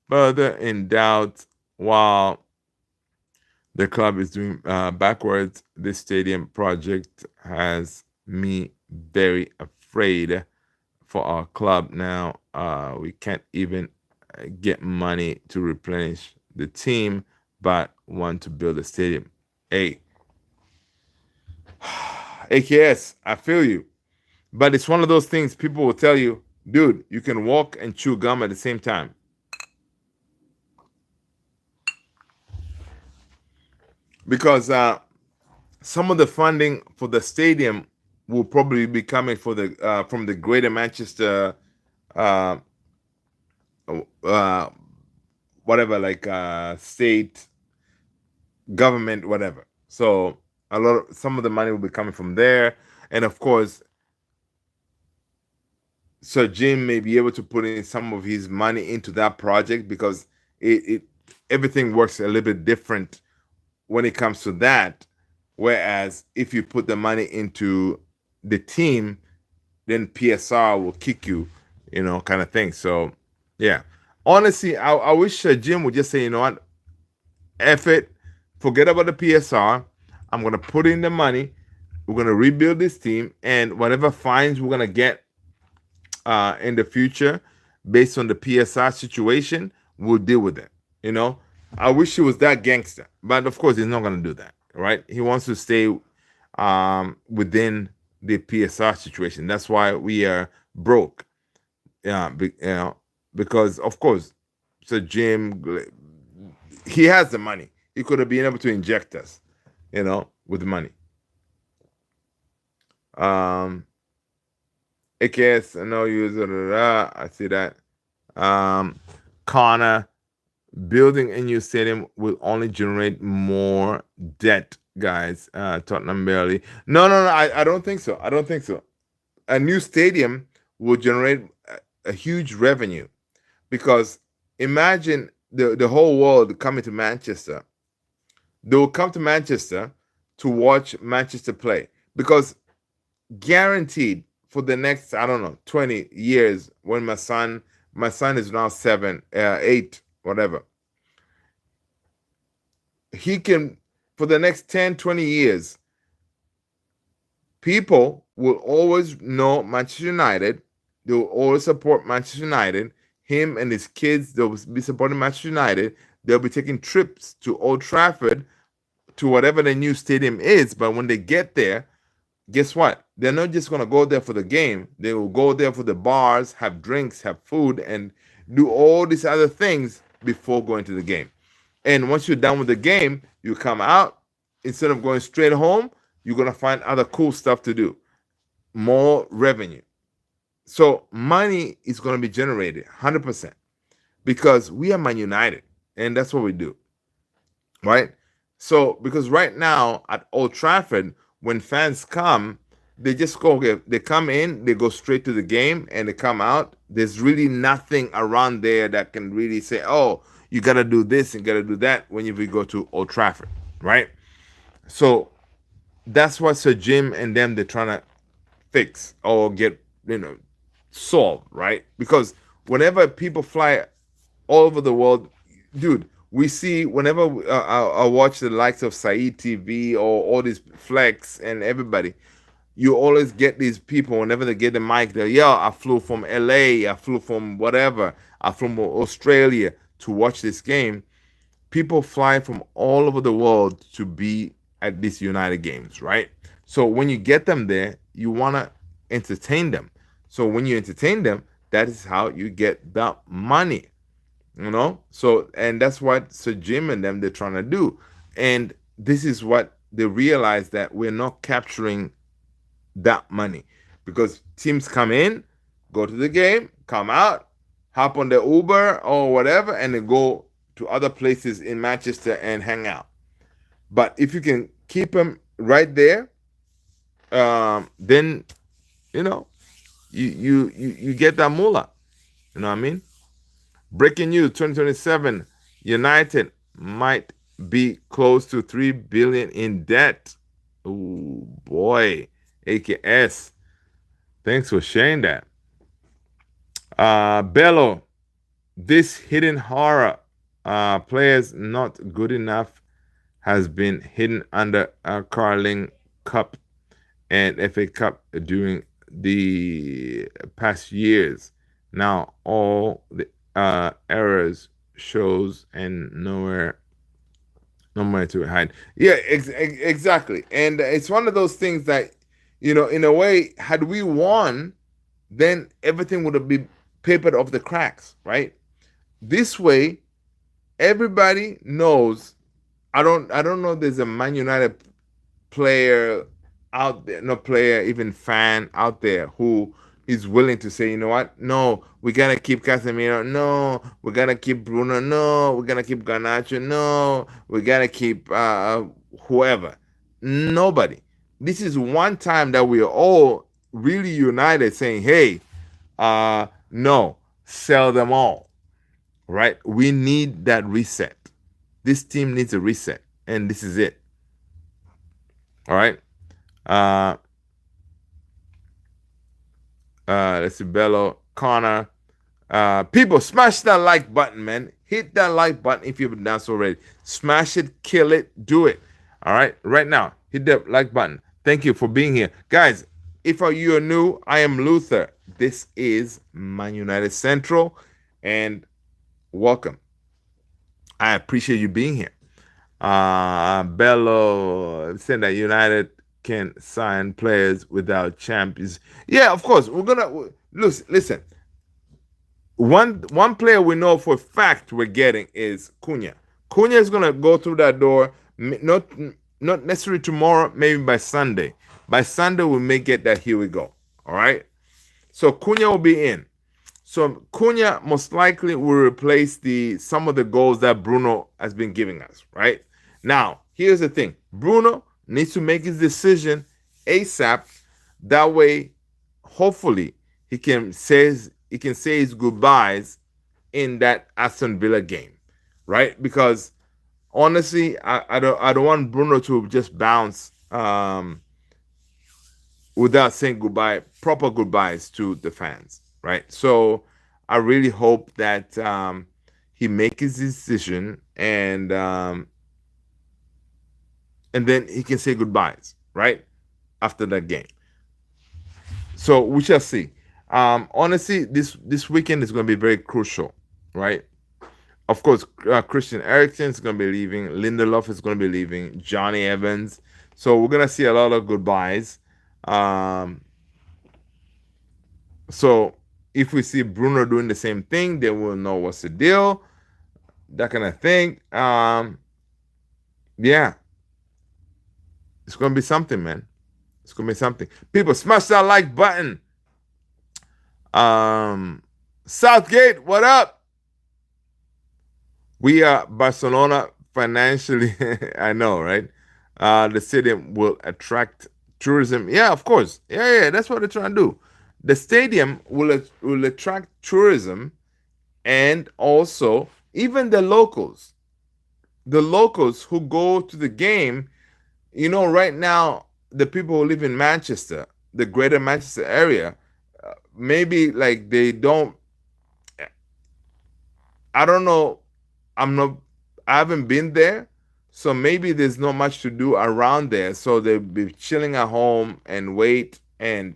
further in doubt while the club is doing backwards. This stadium project has me very afraid for our club now. We can't even get money to replenish the team, but want to build a stadium. Hey, AKS, I feel you. But it's one of those things people will tell you, dude, you can walk and chew gum at the same time. Because some of the funding for the stadium will probably be coming for the from the Greater Manchester, uh, uh, whatever, like state government, whatever. So some of the money will be coming from there, and of course, Sir Jim may be able to put in some of his money into that project because it everything works a little bit different when it comes to that. Whereas if you put the money into the team, then PSR will kick you, kind of thing. So yeah, honestly, I wish Jim would just say, you know what, F it, forget about the PSR. I'm gonna put in the money. We're gonna rebuild this team, and whatever fines we're gonna get in the future based on the PSR situation, we'll deal with it. I wish he was that gangster, but of course he's not going to do that, right? He wants to stay within the PSR situation. That's why we are broke. Because of course, so Jim, he has the money. He could have been able to inject us, with the money. AKS, I know you. I see that. Connor, building a new stadium will only generate more debt, guys. Tottenham barely. No. I don't think so. A new stadium will generate a huge revenue because imagine the whole world coming to Manchester. They will come to Manchester to watch Manchester play because guaranteed for the next, I don't know, 20 years, when my son is now 7, 8, whatever, he can, for the next 10, 20 years, people will always know Manchester United. They will always support Manchester United. Him and his kids, they'll be supporting Manchester United. They'll be taking trips to Old Trafford, to whatever the new stadium is. But when they get there, guess what? They're not just going to go there for the game. They will go there for the bars, have drinks, have food, and do all these other things before going to the game. And once you're done with the game, you come out. Instead of going straight home, you're going to find other cool stuff to do. More revenue. So money is going to be generated 100% because we are Man United, and that's what we do, right? So because right now at Old Trafford, when fans come, they just go, okay, they come in, they go straight to the game, and they come out. There's really nothing around there that can really say, oh, you got to do this and got to do that when you go to Old Trafford, right? So that's what Sir Jim and them, they're trying to fix or get, solved, right? Because whenever people fly all over the world, dude, we see whenever I watch the likes of Saeed TV or all these Flex and everybody, you always get these people whenever they get the mic, they're, yeah, I flew from LA, I flew from whatever, I flew from Australia to watch this game. People fly from all over the world to be at these United games, right? So when you get them there, you want to entertain them. So when you entertain them, that is how you get the money, So, and that's what Sir Jim and them, they're trying to do. And this is what they realize, that we're not capturing that money because teams come in, go to the game, come out, hop on the Uber or whatever, and then go to other places in Manchester and hang out. But if you can keep them right there, then you get that moolah. You know what I mean? Breaking news: 2027, United might be close to 3 billion in debt. Oh boy, AKS. Thanks for sharing that. Bello, this hidden horror, players not good enough, has been hidden under a Carling Cup and FA Cup during the past years. Now all the errors shows and nowhere to hide. Yeah, exactly. And it's one of those things that, in a way, had we won, then everything would have been papered off the cracks, right? This way, everybody knows. I don't know if there's a Man United player out there, no player, even fan out there who is willing to say, you know what? No, we're gonna keep Casemiro. No, we're gonna keep Bruno. No, we're gonna keep Garnacho. No, we're gonna keep whoever. Nobody. This is one time that we're all really united, saying, hey, no, sell them all. Right? We need that reset. This team needs a reset, and this is it. All right. Let's see, Bello, Connor. People, smash that like button, man. Hit that like button if you haven't done so already. Smash it, kill it, do it. All right, right now, hit that like button. Thank you for being here, guys. If you are new, I am Luther. This is Man United Central, and welcome. I appreciate you being here. Bello said that United can sign players without champions. Yeah, of course. We're gonna listen. One player we know for a fact we're getting is Cunha. Cunha is gonna go through that door. Not necessarily tomorrow, maybe by Sunday. By Sunday we may get that. Here we go. All right. So Cunha will be in. So Cunha most likely will replace some of the goals that Bruno has been giving us. Right now, here's the thing: Bruno needs to make his decision ASAP. That way, hopefully, he can say his goodbyes in that Aston Villa game. right? Because honestly, I don't want Bruno to just bounce without saying goodbye, proper goodbyes to the fans, right? So I really hope that he makes his decision and then he can say goodbyes, right? After that game. So we shall see. Honestly, this weekend is going to be very crucial, right? Of course, Christian Eriksen is going to be leaving. Lindelof is going to be leaving. Johnny Evans. So we're going to see a lot of goodbyes. Um, so if we see Bruno doing the same thing, then we'll know what's the deal. That kind of thing. Yeah, it's going to be something, man. It's going to be something. People, smash that like button. Southgate, what up? We are Barcelona financially. I know, right? The stadium will attract tourism. Yeah, of course. Yeah, that's what they're trying to do. The stadium will attract tourism and also even the locals who go to the game. Right now, the people who live in Manchester, the greater Manchester area, maybe like they don't. I don't know. I haven't been there, so maybe there's not much to do around there. So they'll be chilling at home and wait. And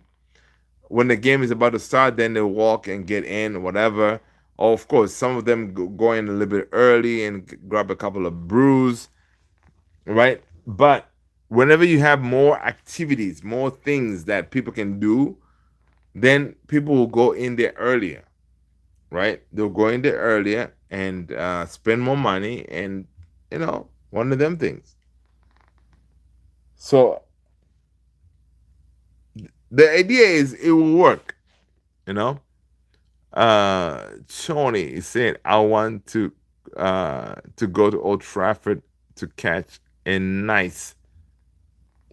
when the game is about to start, then they'll walk and get in, whatever. Or of course, some of them go in a little bit early and grab a couple of brews, right? But whenever you have more activities, more things that people can do, then people will go in there earlier, right? They'll go in there earlier and spend more money, and one of them things. So the idea is it will work, you know. Tony is saying I want to go to Old Trafford to catch a nice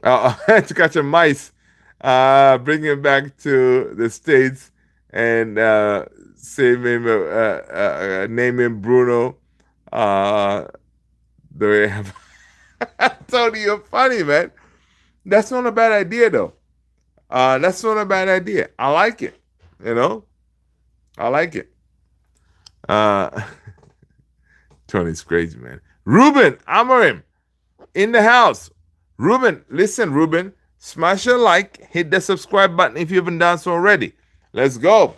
to catch a mice, bring him back to the States and save him, name him Bruno. The way Tony, you're funny, man. That's not a bad idea, though. That's not a bad idea. I like it. I like it. Uh, Tony's crazy, man. Ruben Amorim in the house. Ruben, listen, Ruben, smash a like, hit the subscribe button if you haven't done so already. Let's go.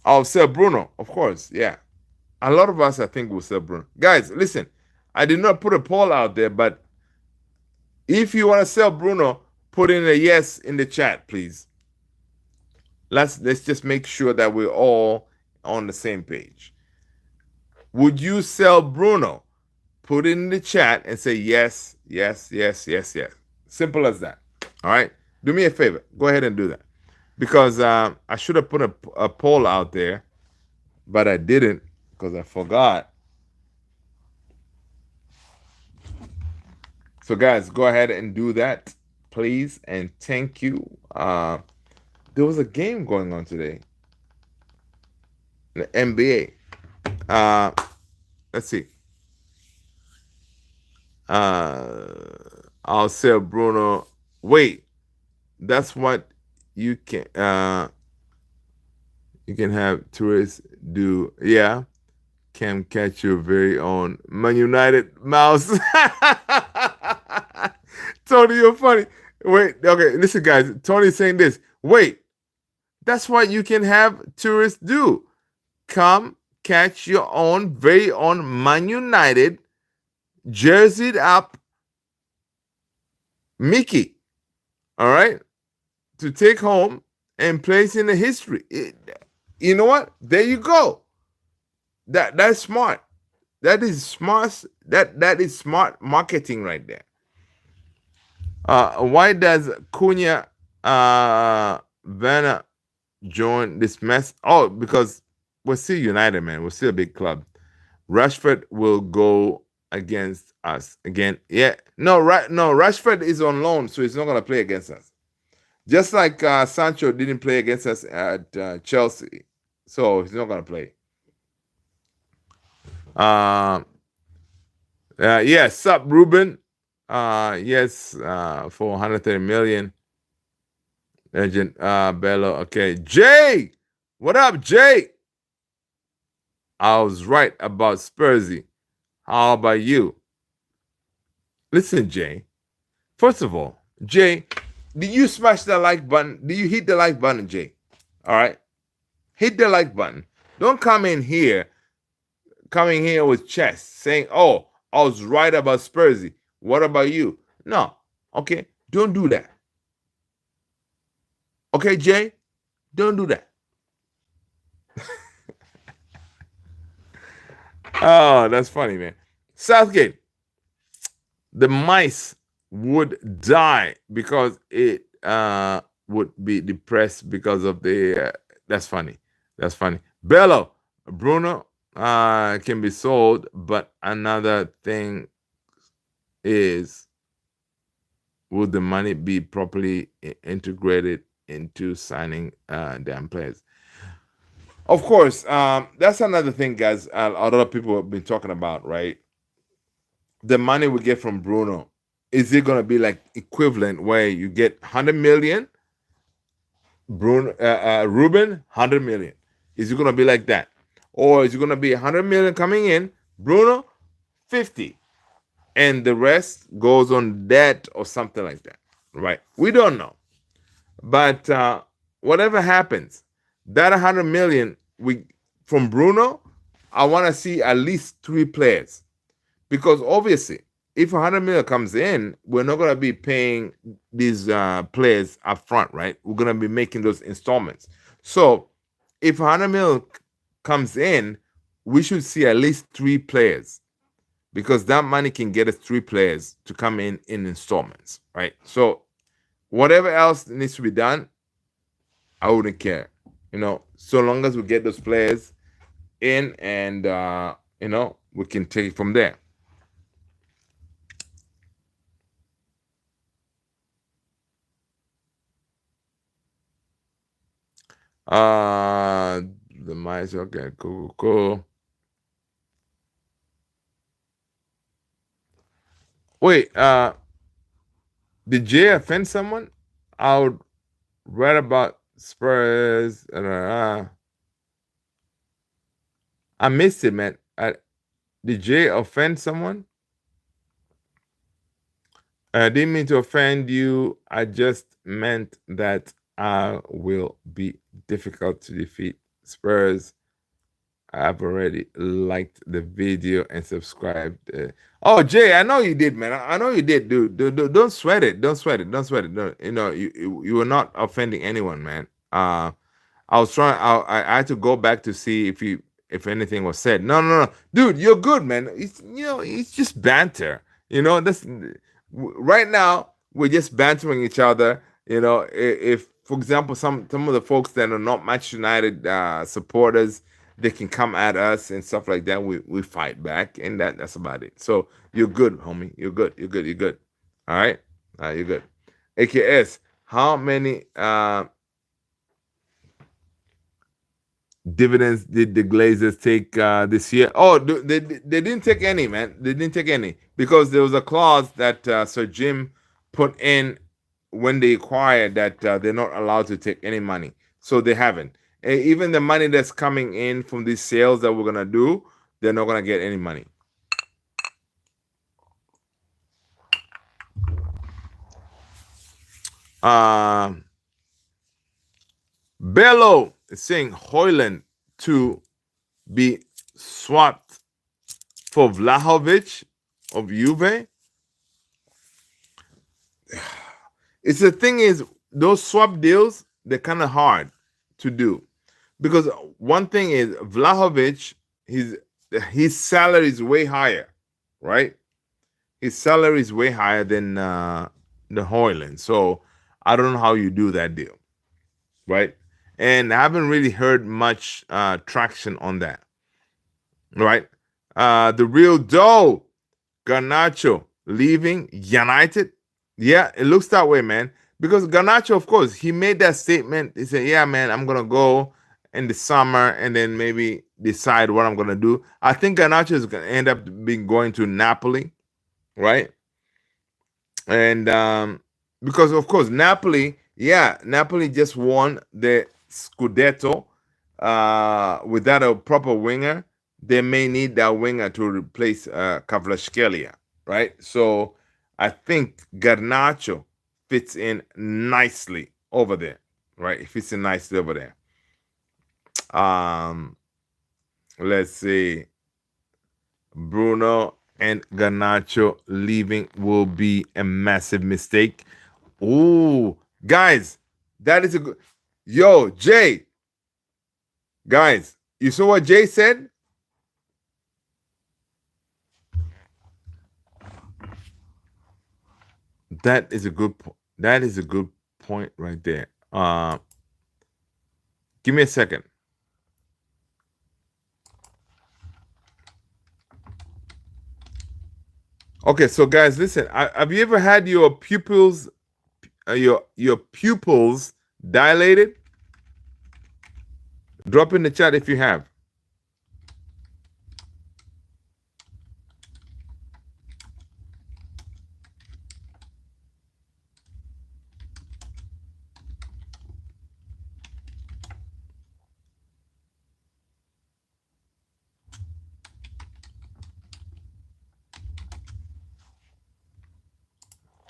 I'll sell Bruno, of course. Yeah. A lot of us, I think, will sell Bruno. Guys, listen, I did not put a poll out there, but if you want to sell Bruno, put in a yes in the chat, please. Let's just make sure that we're all on the same page. Would you sell Bruno? Put it in the chat and say yes, yes, yes, yes, yes. Simple as that. All right? Do me a favor. Go ahead and do that. Because I should have put a poll out there, but I didn't because I forgot. So, guys, go ahead and do that, please, and thank you. There was a game going on today. The NBA. Let's see. I'll sell Bruno. Wait, that's what you can have tourists do. Yeah, can catch your very own Man United mouse. Tony, you're funny. Wait, okay, listen, guys. Tony's saying this. Wait, that's what you can have tourists do. Come catch your own very own Man United jerseyed up Mickey, all right, to take home and place in the history. You know what? There you go. That's smart. That is smart. That is smart marketing right there. Why does Cunha Vanna join this mess? Oh, because we're still United, man. We're still a big club. Rashford will go against us again. Yeah, no, Rashford is on loan, so he's not gonna play against us. Just like Sancho didn't play against us at Chelsea, so he's not gonna play. Uh, yes, sup, Ruben. Yes, for 130 million. Legend, Bello. Okay, Jay. What up, Jay? I was right about Spursy. How about you? Listen, Jay. First of all, Jay, did you smash that like button? Do you hit the like button, Jay? All right, hit the like button. Don't coming here with chest saying, "Oh, I was right about Spursy. What about you?" No, okay, don't do that. Okay, Jay, don't do that. Oh, that's funny, man. Southgate, the mice would die because it would be depressed because of the. That's funny. That's funny. Bello, Bruno can be sold, but another thing is, would the money be properly integrated into signing damn players? Of course, that's another thing, guys. A lot of people have been talking about, right? The money we get from Bruno, is it gonna be like equivalent where you get 100 million, Bruno, Ruben 100 million? Is it gonna be like that, or is it gonna be 100 million coming in, Bruno 50, and the rest goes on debt or something like that? Right? We don't know, but whatever happens, that 100 million we from Bruno, I want to see at least 3 players. Because obviously, if 100 million comes in, we're not going to be paying these players up front, right? We're going to be making those installments. So if 100 million comes in, we should see at least 3 players, because that money can get us 3 players to come in installments, right? So whatever else needs to be done, I wouldn't care, so long as we get those players in, and we can take it from there. Uh, the mice. Okay, cool. Wait, did Jay offend someone? I would read about Spurs. I missed it, man. Did Jay offend someone? I didn't mean to offend you. I just meant that I will be difficult to defeat Spurs. I've already liked the video and subscribed. Oh, Jay, I know you did, man. I know you did, dude. Don't sweat it. Don't sweat it. Don't sweat it. No, you were not offending anyone, man. I was trying. I had to go back to see if anything was said. No, dude, you're good, man. It's just banter. That's right now we're just bantering each other. If for example some of the folks that are not Manchester United supporters, they can come at us and stuff like that. We fight back, and that's about it. So you're good, homie. You're good. You're good. You're good. All right. You're good. AKS. How many dividends did the Glazers take this year? Oh, they didn't take any, man. They didn't take any, because there was a clause that Sir Jim put in when they acquired that they're not allowed to take any money. So they haven't. Even the money that's coming in from these sales that we're gonna do, they're not gonna get any money. Bello is saying Hoyland to be swapped for Vlahovic of Juve. It's the thing is, those swap deals, they're kind of hard to do, because one thing is Vlahovic, his salary is way higher, right? His salary is way higher than the Hoyland. So I don't know how you do that deal, right? And I haven't really heard much traction on that, right? The real dough, Garnacho leaving United. Yeah, it looks that way, man. Because Garnacho, of course, he made that statement. He said, "Yeah, man, I'm gonna go, in the summer and then maybe decide what I'm gonna do. I think Garnacho is gonna end up being going to Napoli, right? And because of course Napoli, yeah, Napoli just won the Scudetto. Without a proper winger, they may need that winger to replace Kvaratskhelia, right? So I think Garnacho fits in nicely over there, right? It fits in nicely over there. Um, let's see. Bruno and Garnacho leaving will be a massive mistake. Ooh, guys, that is a good. Yo, Jay, guys, you saw what Jay said? That is a good. That is a good point right there. Give me a second. Okay, so guys, listen. Have you ever had your pupils, your pupils dilated? Drop in the chat if you have.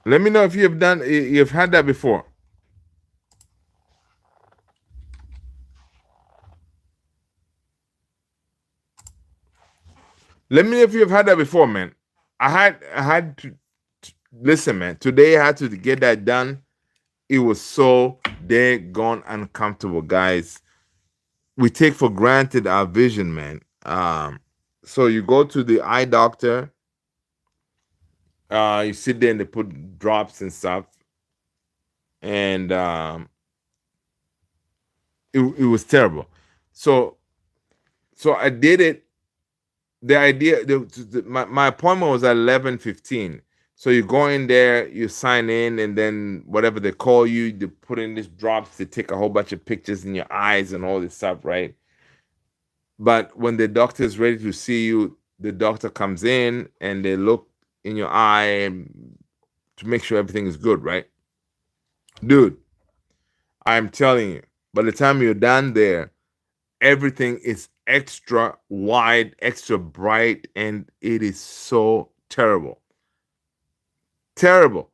Let me know if you've had that before. Let me know if you've had that before, man. I had to listen, man. Today I had to get that done. It was so gone uncomfortable, guys. We take for granted our vision, man. So you go to the eye doctor, you sit there and they put drops and stuff, and it was terrible. So I did it. The idea, my appointment was at 11:15. So you go in there, you sign in, and then whatever they call you, they put in these drops. They take a whole bunch of pictures in your eyes and all this stuff, right? But when the doctor is ready to see you, the doctor comes in and they look in your eye to make sure everything is good, right? Dude, I'm telling you, by the time you're done there, everything is extra wide, extra bright, and it is so terrible. Terrible.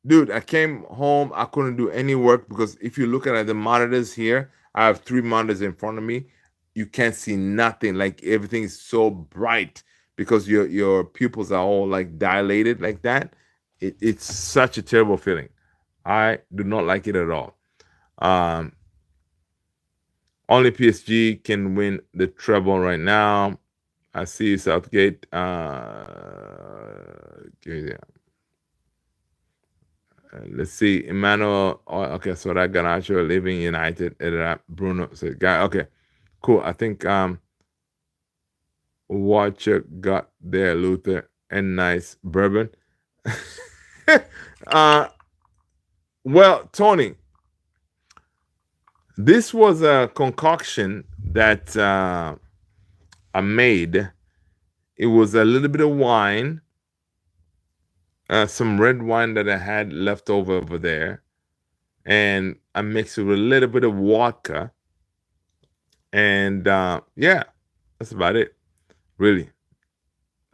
Dude, I came home, I couldn't do any work because if you're looking at the monitors here, I have 3 monitors in front of me. You can't see nothing. Like everything is so bright because your pupils are all like dilated like that. It's such a terrible feeling. I do not like it at all. Um, Only PSG can win the treble right now. I see Southgate. Let's see. Emmanuel. Oh, okay, so that Garnacho leaving United. Bruno said, "Guy, okay, cool. I think Watcher got there, Luther, and nice bourbon." uh, well, Tony, this was a concoction that I made. It was a little bit of wine, some red wine that I had left over there, and I mixed it with a little bit of vodka, and yeah, that's about it, really.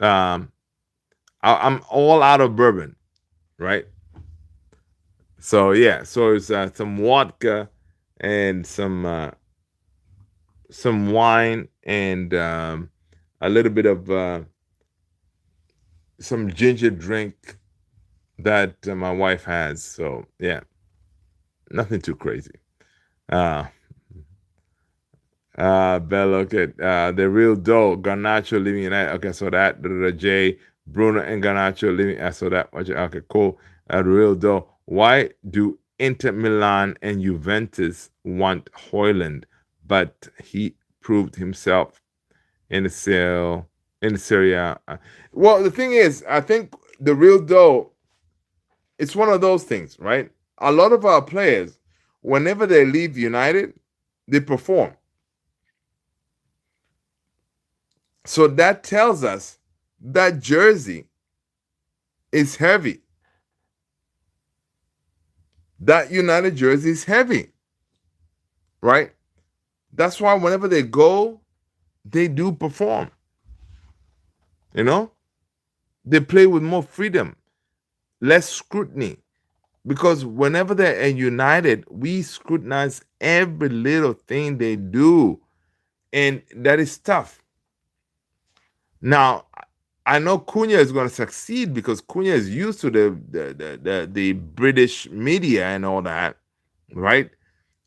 Um, I'm all out of bourbon, right? So yeah, so it's some vodka and some wine and a little bit of some ginger drink that my wife has. So yeah, nothing too crazy. Uh, Bell, okay, the real dough, Garnacho living United. Okay, so that the J, Bruno and Garnacho living. So that okay, cool. The real dough. Why do Inter Milan and Juventus want Hoyland, but he proved himself in the sale in Syria? Well, the thing is, I think the real dough. It's one of those things, right? A lot of our players, whenever they leave United, they perform. So that tells us that jersey is heavy. That United jersey is heavy, right? That's why whenever they go, they do perform. You know, they play with more freedom, less scrutiny. Because whenever they're in United, we scrutinize every little thing they do, and that is tough. Now, I know Cunha is going to succeed because Cunha is used to the British media and all that, right?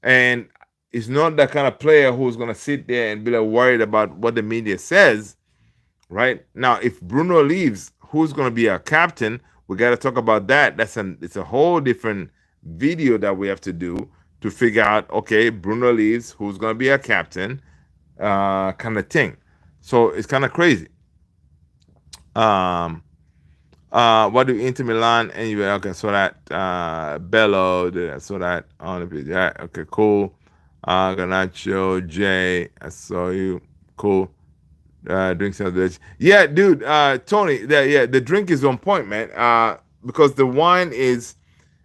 And he's not that kind of player who's going to sit there and be like worried about what the media says, right? Now, if Bruno leaves, who's going to be our captain? We got to talk about that. It's a whole different video that we have to do to figure out. Okay, Bruno leaves, who's going to be our captain, kind of thing. So it's kind of crazy. Um, what do Inter Milan and you? Okay, so that Bello, so that on the video. Yeah, okay, cool. Garnacho, Jay, I saw you. Cool. Drink sandwich. Yeah, dude. Tony. The drink is on point, man. Because the wine is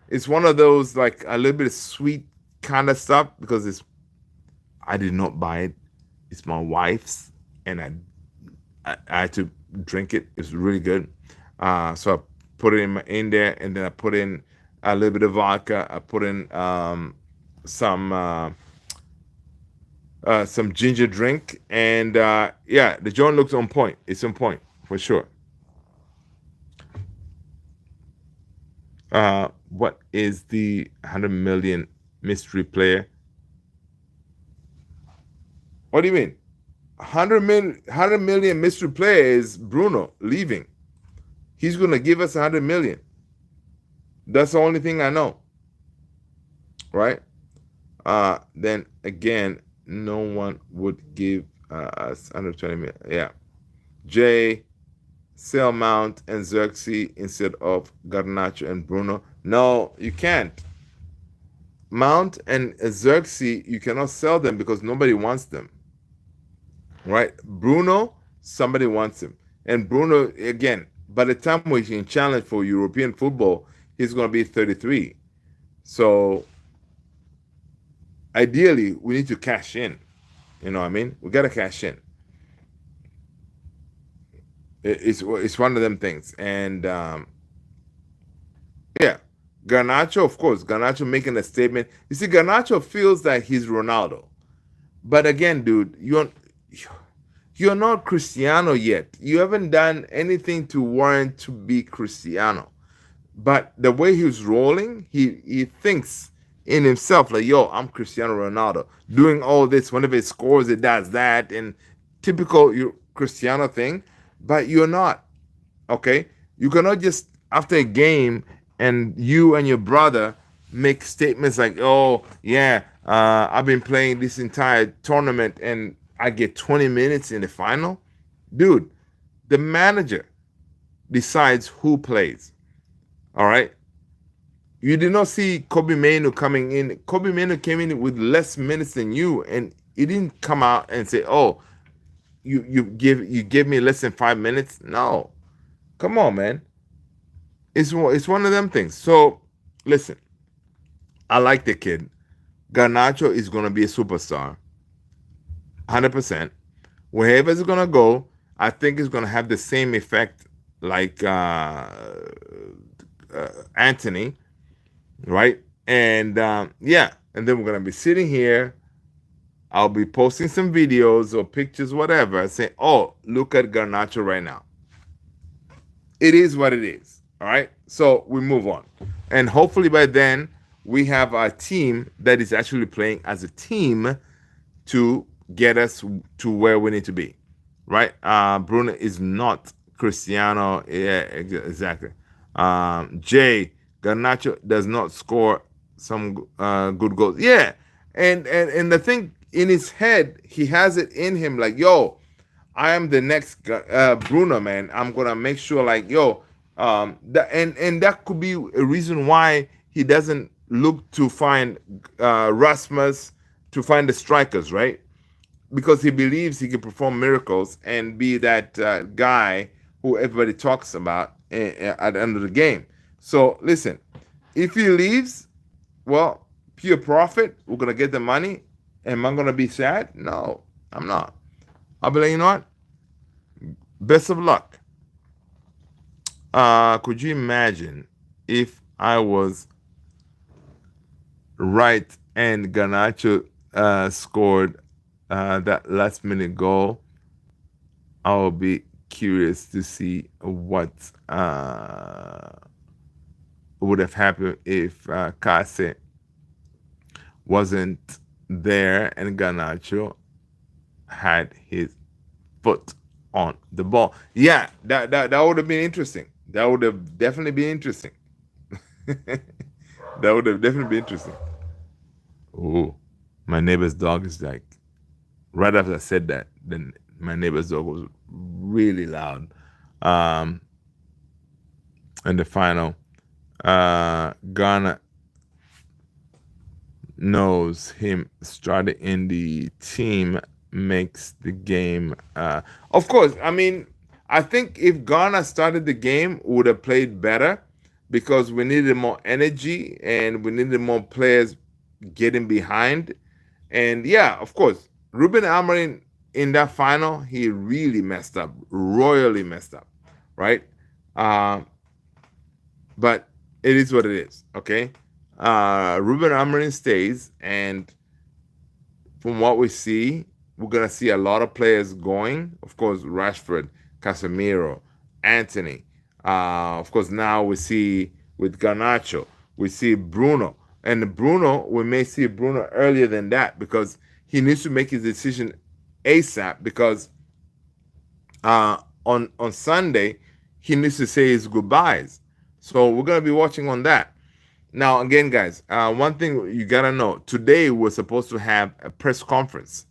it's one of those like a little bit of sweet kind of stuff. Because I did not buy it. It's my wife's, and I had to drink it. It's really good. So I put it in there, and then I put in a little bit of vodka. I put in some ginger drink, and yeah, the joint looks on point. It's on point for sure. What is the 100 million mystery player? What do you mean? 100 million mystery player is Bruno leaving. He's gonna give us 100 million. That's the only thing I know, right? Then again, no one would give us 120 million. Yeah. Jay, sell Mount and Xerxes instead of Garnacho and Bruno. No, you can't. Mount and Xerxes, you cannot sell them because nobody wants them. Right? Bruno, somebody wants him. And Bruno, again, by the time we can challenge for European football, he's going to be 33. So ideally, we need to cash in. You know what I mean? We got to cash in. It's one of them things. And yeah, Garnacho, of course, Garnacho making a statement. You see, Garnacho feels that he's Ronaldo. But again, dude, you're not Cristiano yet. You haven't done anything to warrant to be Cristiano. But the way he's rolling, he thinks in himself like, yo, I'm Cristiano Ronaldo. Doing all this, whenever it scores, it does that. And typical Cristiano thing. But you're not. Okay? You cannot just, after a game, and you and your brother make statements like, oh, yeah, I've been playing this entire tournament and I get 20 minutes in the final. Dude, the manager decides who plays. All right? You did not see Kobe Mainu coming in. Kobe Mainu came in with less minutes than you, and he didn't come out and say, oh, you give me less than 5 minutes. No. Come on, man. It's one of them things. So, listen, I like the kid. Garnacho is going to be a superstar. 100%. Wherever it's going to go, I think it's going to have the same effect like Anthony, right? And yeah, and then we're going to be sitting here. I'll be posting some videos or pictures, whatever, saying, oh, look at Garnacho right now. It is what it is. All right. So we move on. And hopefully by then we have a team that is actually playing as a team to get us to where we need to be. Right? Bruno is not Cristiano. Yeah, exactly. Jay, Garnacho does not score some good goals. Yeah. And the thing in his head, he has it in him like, yo, I am the next Bruno, man. I'm gonna make sure, like, yo, that could be a reason why he doesn't look to find Rasmus to find the strikers, right? because he believes he can perform miracles and be that guy who everybody talks about at the end of the game. So listen, if he leaves, well, pure profit. We're gonna get the money. Am I gonna be sad? No, I'm not. I'll be like, you know what? Best of luck. Could you imagine if I was right and Garnacho scored that last minute goal? I'll be curious to see what would have happened if Kase wasn't there and Garnacho had his foot on the ball. Yeah, that would have been interesting. That would have definitely been interesting. That would have definitely been interesting. Oh, my neighbor's dog is like, right after I said that, then my neighbor's dog was really loud. Um, and the final, Ghana knows him starting in the team makes the game. Of course, I mean, I think if Ghana started the game, we would have played better because we needed more energy and we needed more players getting behind. And yeah, of course, Ruben Amorim in that final, he really messed up, royally messed up, right? Uh, but it is what it is, okay? Ruben Amorim stays, and from what we see, we're gonna see a lot of players going. Of course, Rashford, Casemiro, Anthony. Of course, now we see with Garnacho, we see Bruno, and Bruno. We may see Bruno earlier than that because he needs to make his decision ASAP. Because on Sunday he needs to say his goodbyes. So we're gonna be watching on that. Now, again, guys, one thing you gotta know: today we're supposed to have a press conference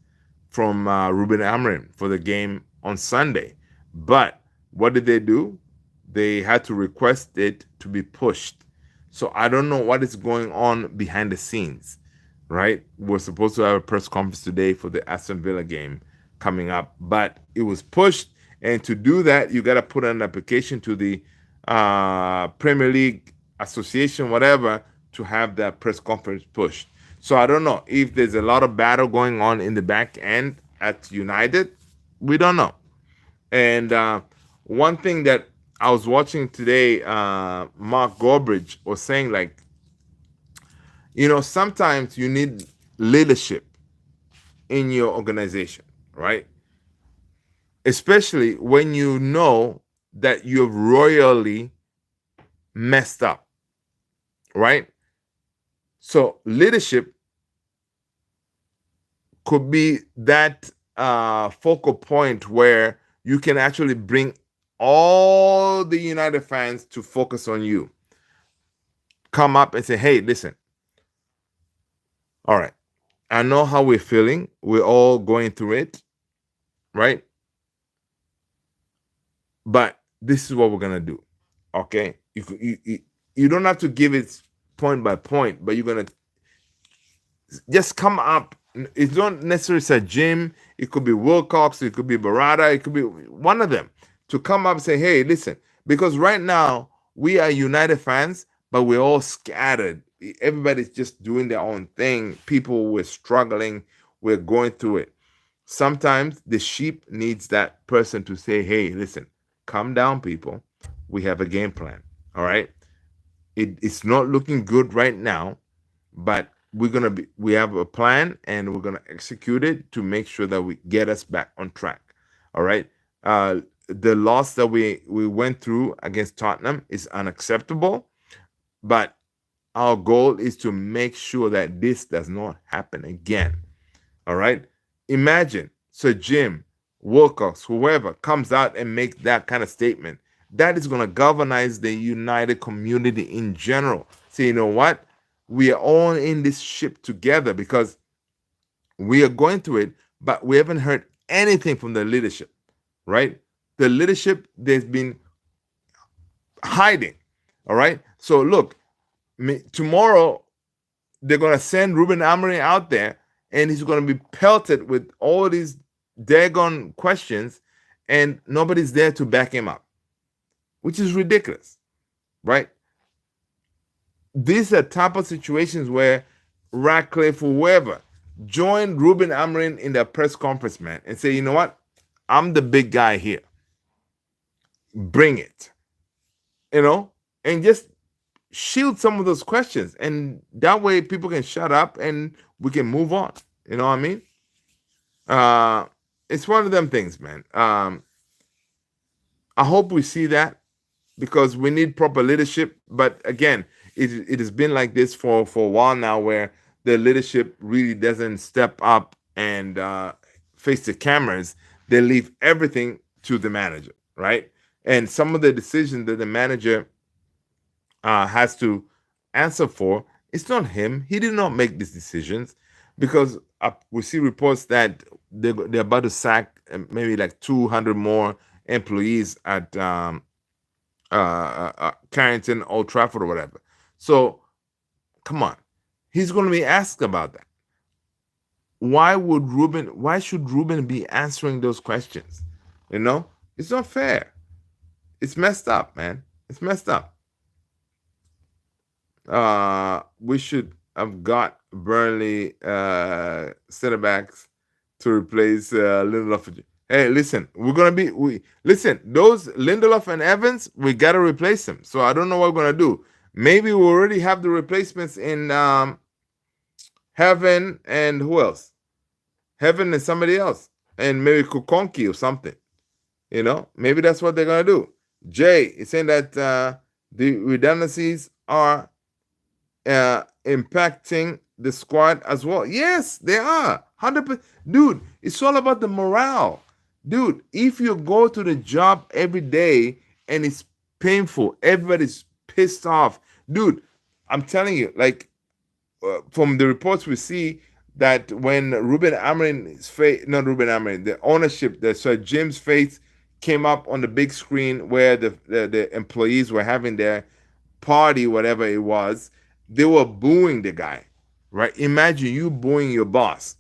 from Ruben Amorim for the game on Sunday, but what did they do? They had to request it to be pushed. So I don't know what is going on behind the scenes, right? We're supposed to have a press conference today for the Aston Villa game coming up, but it was pushed. And to do that, you got to put an application to the Premier League Association, whatever, to have that press conference pushed. So I don't know if there's a lot of battle going on in the back end at United. We don't know. And one thing that I was watching today, Mark Gorbridge was saying, like, sometimes you need leadership in your organization, right? Especially when you know that you've royally messed up, right? So leadership could be that focal point where you can actually bring all the United fans to focus on you. Come up and say, hey, listen, all right, I know how we're feeling. We're all going through it, right? But this is what we're going to do, okay? You don't have to give it point by point, but you're going to just come up. It's not necessarily a Jim. It could be Wilcox. It could be Barada. It could be one of them to come up and say, hey, listen, because right now we are United fans, but we're all scattered. Everybody's just doing their own thing. People were struggling. We're going through it. Sometimes the sheep needs that person to say, hey, listen, calm down, people. We have a game plan. All right. It's not looking good right now, but we have a plan and we're gonna execute it to make sure that we get us back on track. All right. The loss that we went through against Tottenham is unacceptable, but our goal is to make sure that this does not happen again. All right. Imagine Sir Jim, Wilcox, whoever comes out and makes that kind of statement. That is going to galvanize the United community in general. Say, you know what? We are all in this ship together because we are going through it, but we haven't heard anything from the leadership, right? The leadership, there's been hiding. All right. So look, tomorrow they're going to send Ruben Amorim out there and he's going to be pelted with all these daggone questions, and nobody's there to back him up, which is ridiculous, right? These are type of situations where Ratcliffe or whoever join Ruben Amorim in their press conference, man, and say, you know what? I'm the big guy here. Bring it. And just shield some of those questions. And that way people can shut up and we can move on. You know what I mean? It's one of them things, man. I hope we see that, because we need proper leadership. But again, it has been like this for a while now, where the leadership really doesn't step up and face the cameras. They leave everything to the manager, right? And some of the decisions that the manager has to answer for, it's not him. He did not make these decisions, because we see reports that they're about to sack maybe like 200 more employees at Carrington, Old Trafford, or whatever. So, come on, he's going to be asked about that. Why should Ruben be answering those questions? It's not fair. It's messed up, man. It's messed up. We should have got Burnley center backs to replace Lindelof. Hey, listen, listen. Those Lindelof and Evans, we gotta replace them. So I don't know what we're gonna do. Maybe we already have the replacements in Heaven, and who else? Heaven and somebody else, and maybe Kukonki or something. Maybe that's what they're gonna do. Jay is saying that the redundancies are impacting the squad as well. Yes, they are. 100%. Dude, it's all about the morale. Dude, if you go to the job every day and it's painful, everybody's pissed off. Dude, I'm telling you, like, from the reports we see, that when Ruben Amorim's face, not Ruben Amorim, the ownership, the Sir Jim's face came up on the big screen where the employees were having their party, whatever it was, they were booing the guy, right? Imagine you booing your boss,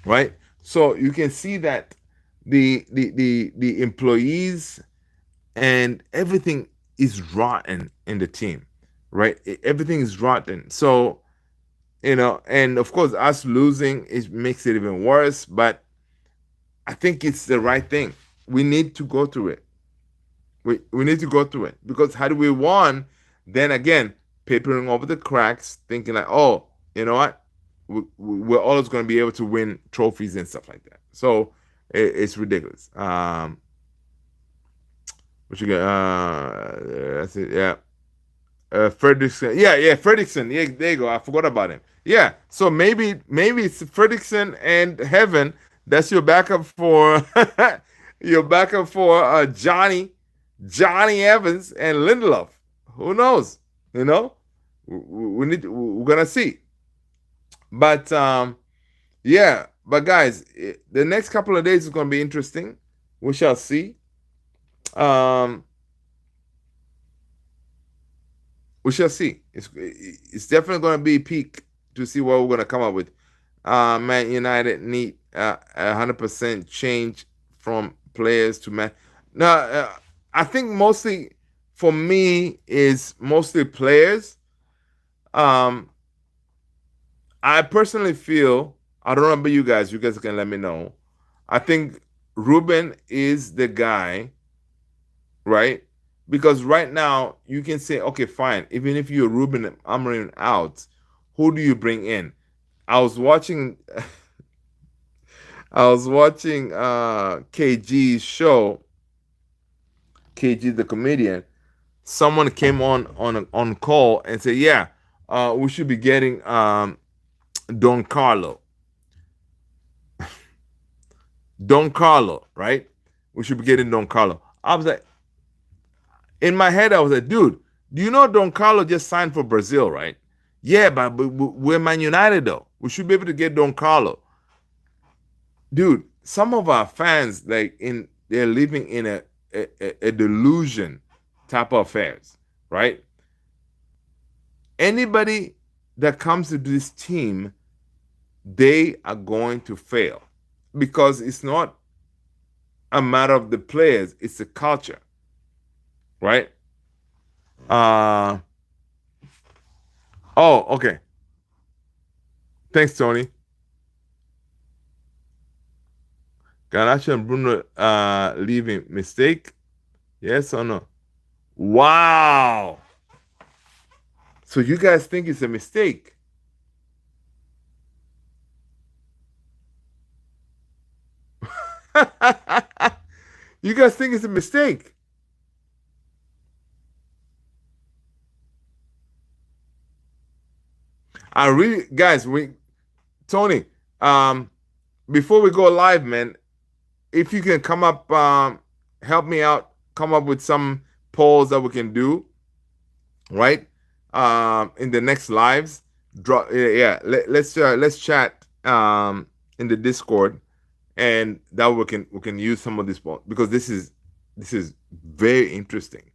right? So you can see that the employees and everything is rotten in the team, right? Everything is rotten. So, and of course, us losing, it makes it even worse. But I think it's the right thing. We need to go through it. We need to go through it, because had we won, then again, papering over the cracks, thinking like, oh, you know what, we're always going to be able to win trophies and stuff like that. So it's ridiculous. What you got? That's it. Yeah. Fredrickson. Yeah, Fredrickson. Yeah, there you go. I forgot about him. Yeah. So maybe it's Fredrickson and Heaven. That's your backup for Johnny Evans and Lindelof. Who knows? We're gonna see. But yeah. But guys, the next couple of days is gonna be interesting. We shall see. We shall see. It's definitely going to be a peak to see what we're going to come up with. Man United need 100% change from players to man. Now, I think mostly for me is mostly players. I personally feel, I don't know about you guys. You guys can let me know. I think Ruben is the guy, right? Because right now you can say, okay, fine. Even if you're Ruben Amorim out, who do you bring in? I was watching KG's show. KG the comedian. Someone came on call and said, yeah, we should be getting Don Carlo. Don Carlo, right? We should be getting Don Carlo. I was like, in my head, I was like, dude, do you know Don Carlo just signed for Brazil, right? Yeah, but we're Man United, though. We should be able to get Don Carlo. Dude, some of our fans, they're living in a delusion type of affairs, right? Anybody that comes to this team they are going to fail because it's not a matter of the players, it's the culture, right? Uh oh, okay. Thanks, Tony. Garnacho and Bruno leaving mistake? Yes or no? Wow. So you guys think it's a mistake? You guys think it's a mistake? I really, guys, Tony, before we go live, man, if you can come up, help me out, come up with some polls that we can do, right? In the next lives, yeah, let's chat in the Discord, and that we can use some of this polls because this is very interesting,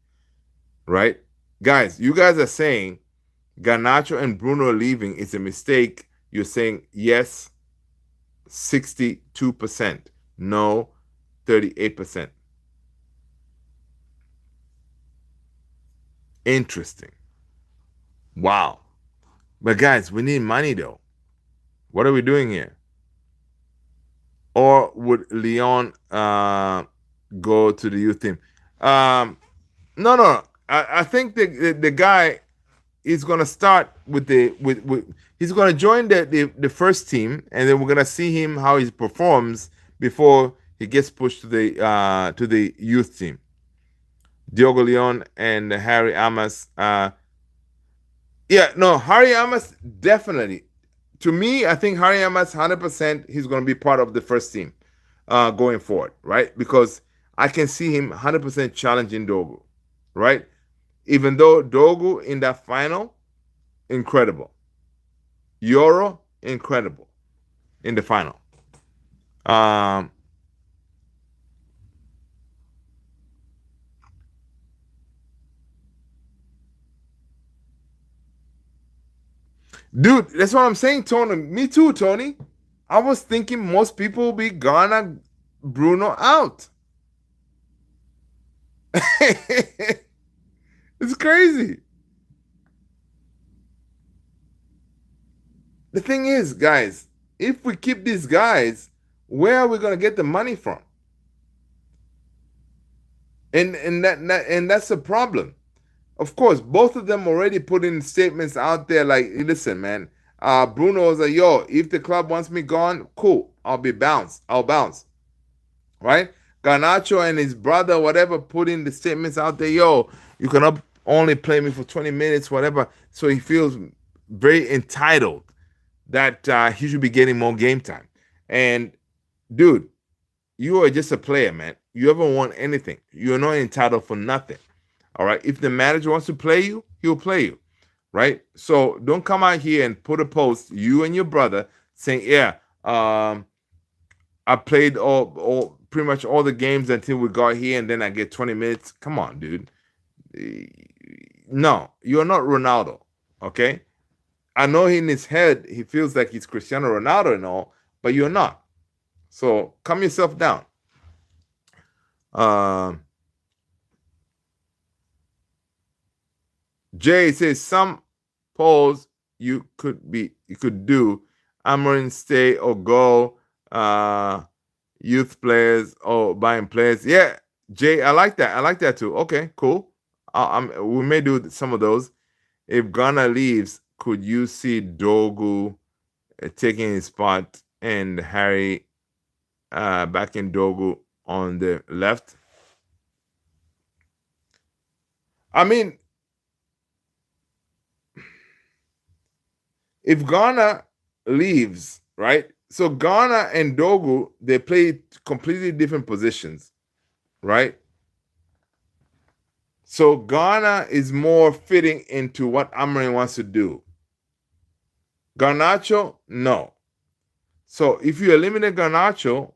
right? Guys, you guys are saying Garnacho and Bruno leaving is a mistake. You're saying yes, 62%. No, 38%. Interesting. Wow. But guys, we need money though. What are we doing here? Or would Leon go to the youth team? No. I think the guy is gonna start with he's gonna join the first team, and then we're gonna see him how he performs before he gets pushed to the youth team. Diogo Leon and Harry Amas. Yeah, no, Harry Amas definitely. To me, I think Harry Amas 100% he's going to be part of the first team going forward, right? Because I can see him 100% challenging Dogu, right? Even though Dogu in that final, incredible. Euro, incredible in the final. Um, Dude, that's what I'm saying, Tony. Me too, Tony. I was thinking most people will be Ghana Bruno out. It's crazy. The thing is, guys, if we keep these guys, where are we gonna get the money from? And that's the problem. Of course, both of them already put in statements out there like, listen, man, Bruno was like, yo, if the club wants me gone, cool, I'll bounce, right? Garnacho and his brother, whatever, put in the statements out there, yo, you cannot only play me for 20 minutes, whatever. So he feels very entitled that he should be getting more game time. And dude, you are just a player, man. You haven't won anything. You're not entitled for nothing. All right. If the manager wants to play you, he'll play you. Right. So don't come out here and put a post, you and your brother, saying, yeah, I played all pretty much all the games until we got here, and then I get 20 minutes. Come on, dude. No, you're not Ronaldo. Okay. I know in his head he feels like he's Cristiano Ronaldo and all, but you're not. So calm yourself down. Jay says some polls you could do. Amarin stay or go. Youth players or buying players. Yeah, Jay, I like that. I like that too. Okay, cool. We may do some of those. If Ghana leaves, could you see Dogu taking his spot and Harry back in Dogu on the left? I mean, if Ghana leaves, right? So Ghana and Dogu, they play completely different positions, right? So Ghana is more fitting into what Amarin wants to do. Garnacho, no. So if you eliminate Garnacho,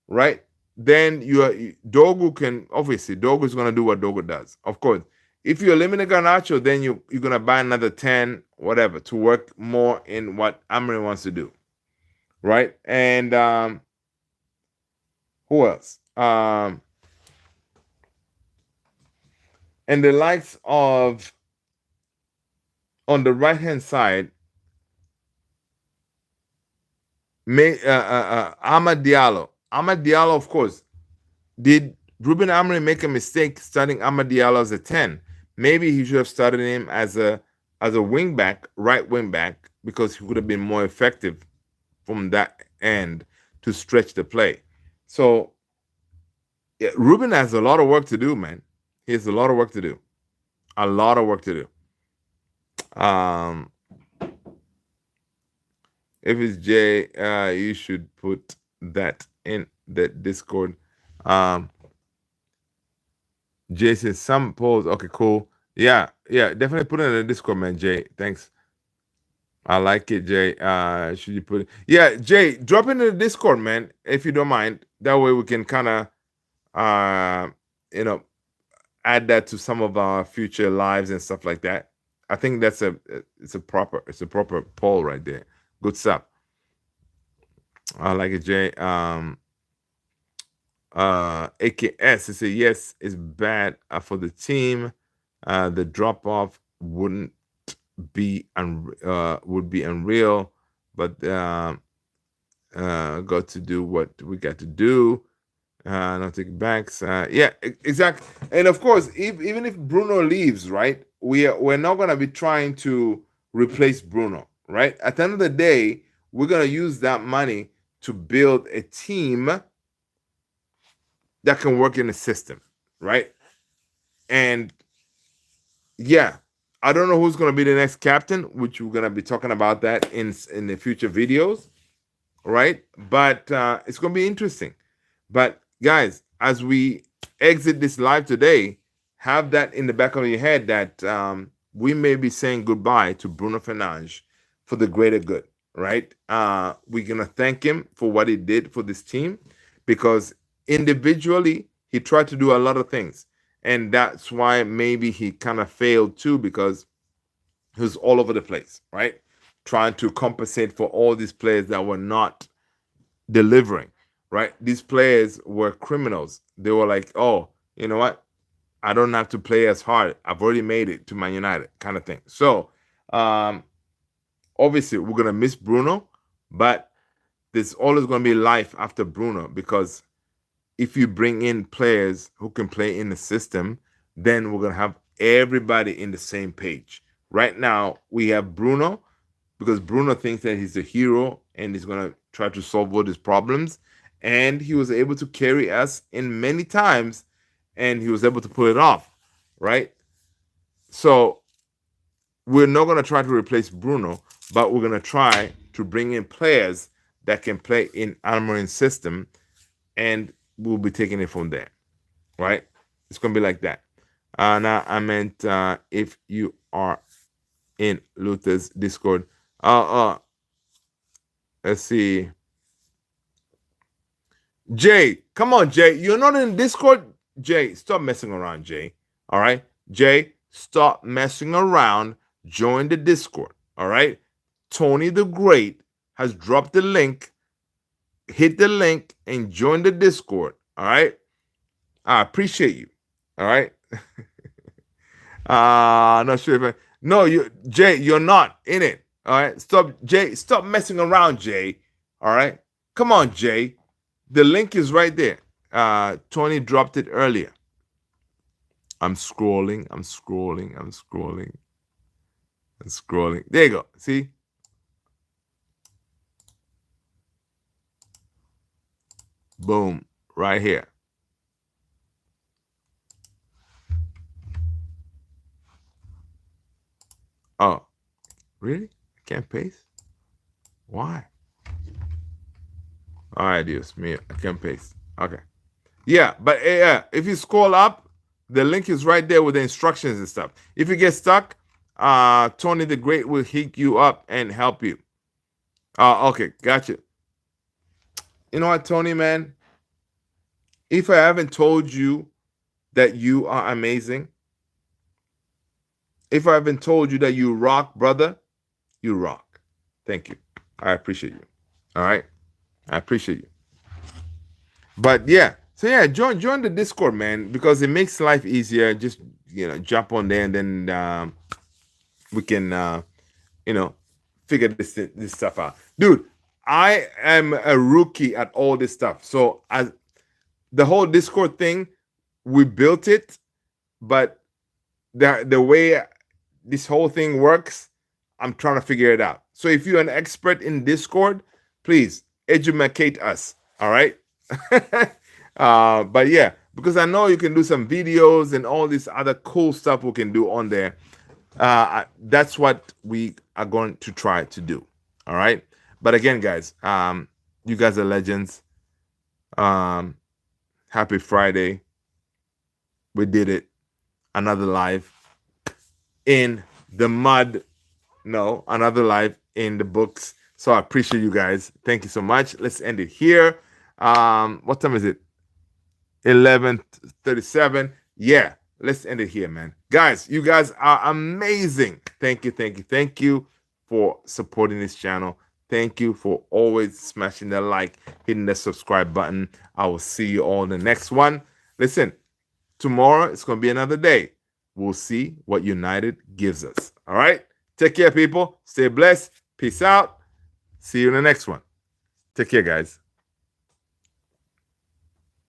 right, then Dogu can obviously Dogu is gonna do what Dogu does. Of course, if you eliminate Garnacho, then you're gonna buy another 10, whatever, to work more in what Amarin wants to do. right? And who else? And the likes of on the right hand side, Ahmad Diallo. Ahmad Diallo, of course. Did Ruben Amorim make a mistake starting Ahmad Diallo as a 10? Maybe he should have started him as a wing back, right wing back, because he would have been more effective from that end to stretch the play. So yeah, Ruben has a lot of work to do, man. He has a lot of work to do. A lot of work to do. If it's Jay, you should put that in the Discord. Um, Jason, some polls. Okay, cool. Yeah, yeah, definitely put it in the Discord, man. Jay, thanks. I like it, Jay. Should you put it? Yeah, Jay, drop it in the Discord, man, if you don't mind. That way we can kind of, uh, you know, add that to some of our future lives and stuff like that. I think that's it's a proper poll right there. Good stuff. I like it, Jay. AKS, he said yes, it's bad for the team. The drop off would be unreal, but got to do what we got to do. Not take backs. Yeah, exactly. And of course, even if Bruno leaves, right, we're not gonna be trying to replace Bruno, right? At the end of the day, we're gonna use that money to build a team that can work in the system, right? And yeah, I don't know who's going to be the next captain, which we're going to be talking about that in the future videos, right? But it's going to be interesting. But guys, as we exit this live today, have that in the back of your head that we may be saying goodbye to Bruno Fernandes for the greater good, right? We're going to thank him for what he did for this team because individually, he tried to do a lot of things. And that's why maybe he kind of failed too, because he was all over the place, right? Trying to compensate for all these players that were not delivering, right? These players were criminals. They were like, oh, you know what? I don't have to play as hard. I've already made it to Man United, kind of thing. So, obviously, we're going to miss Bruno, but there's always going to be life after Bruno because if you bring in players who can play in the system, then we're going to have everybody in the same page. Right now, we have Bruno because Bruno thinks that he's a hero and he's going to try to solve all his problems. And he was able to carry us in many times and he was able to pull it off, right? So we're not going to try to replace Bruno, but we're going to try to bring in players that can play in Almarin's system and we'll be taking it from there, right? It's going to be like that. Now, I meant if you are in Luther's Discord. Let's see. Jay, come on, Jay. You're not in Discord? Jay, stop messing around, Jay. All right? Jay, stop messing around. Join the Discord. All right? Tony the Great has dropped the link. Hit the link and join the Discord. All right? I appreciate you. All right? Not sure if no, Jay, you're not in it. All right? Stop messing around, Jay. All right? Come on, Jay. The link is right there. Tony dropped it earlier. I'm scrolling. There you go. See? Boom. Right here. Oh, really? I can't paste? Why? All right, Dios mío. I can't paste. Okay. Yeah, but yeah, if you scroll up, the link is right there with the instructions and stuff. If you get stuck, Tony the Great will hook you up and help you. Okay, gotcha. You know what, Tony, man? If I haven't told you that you are amazing, if I haven't told you that you rock, brother, you rock. Thank you. I appreciate you. All right. I appreciate you. But yeah, so yeah, join the Discord, man, because it makes life easier. Just jump on there, and then we can figure this stuff out, dude. I am a rookie at all this stuff. So as the whole Discord thing, we built it, but the way this whole thing works, I'm trying to figure it out. So if you're an expert in Discord, please educate us. All right. But yeah, because I know you can do some videos and all this other cool stuff we can do on there. That's what we are going to try to do. All right. But again, guys, you guys are legends. Happy Friday. We did it. Another live in the mud. No, another live in the books. So I appreciate you guys. Thank you so much. Let's end it here. What time is it? 11:37. Yeah, let's end it here, man. Guys, you guys are amazing. Thank you, thank you, thank you for supporting this channel. Thank you for always smashing the like, hitting the subscribe button. I will see you all in the next one. Listen, tomorrow it's going to be another day. We'll see what United gives us. All right? Take care, people. Stay blessed. Peace out. See you in the next one. Take care, guys.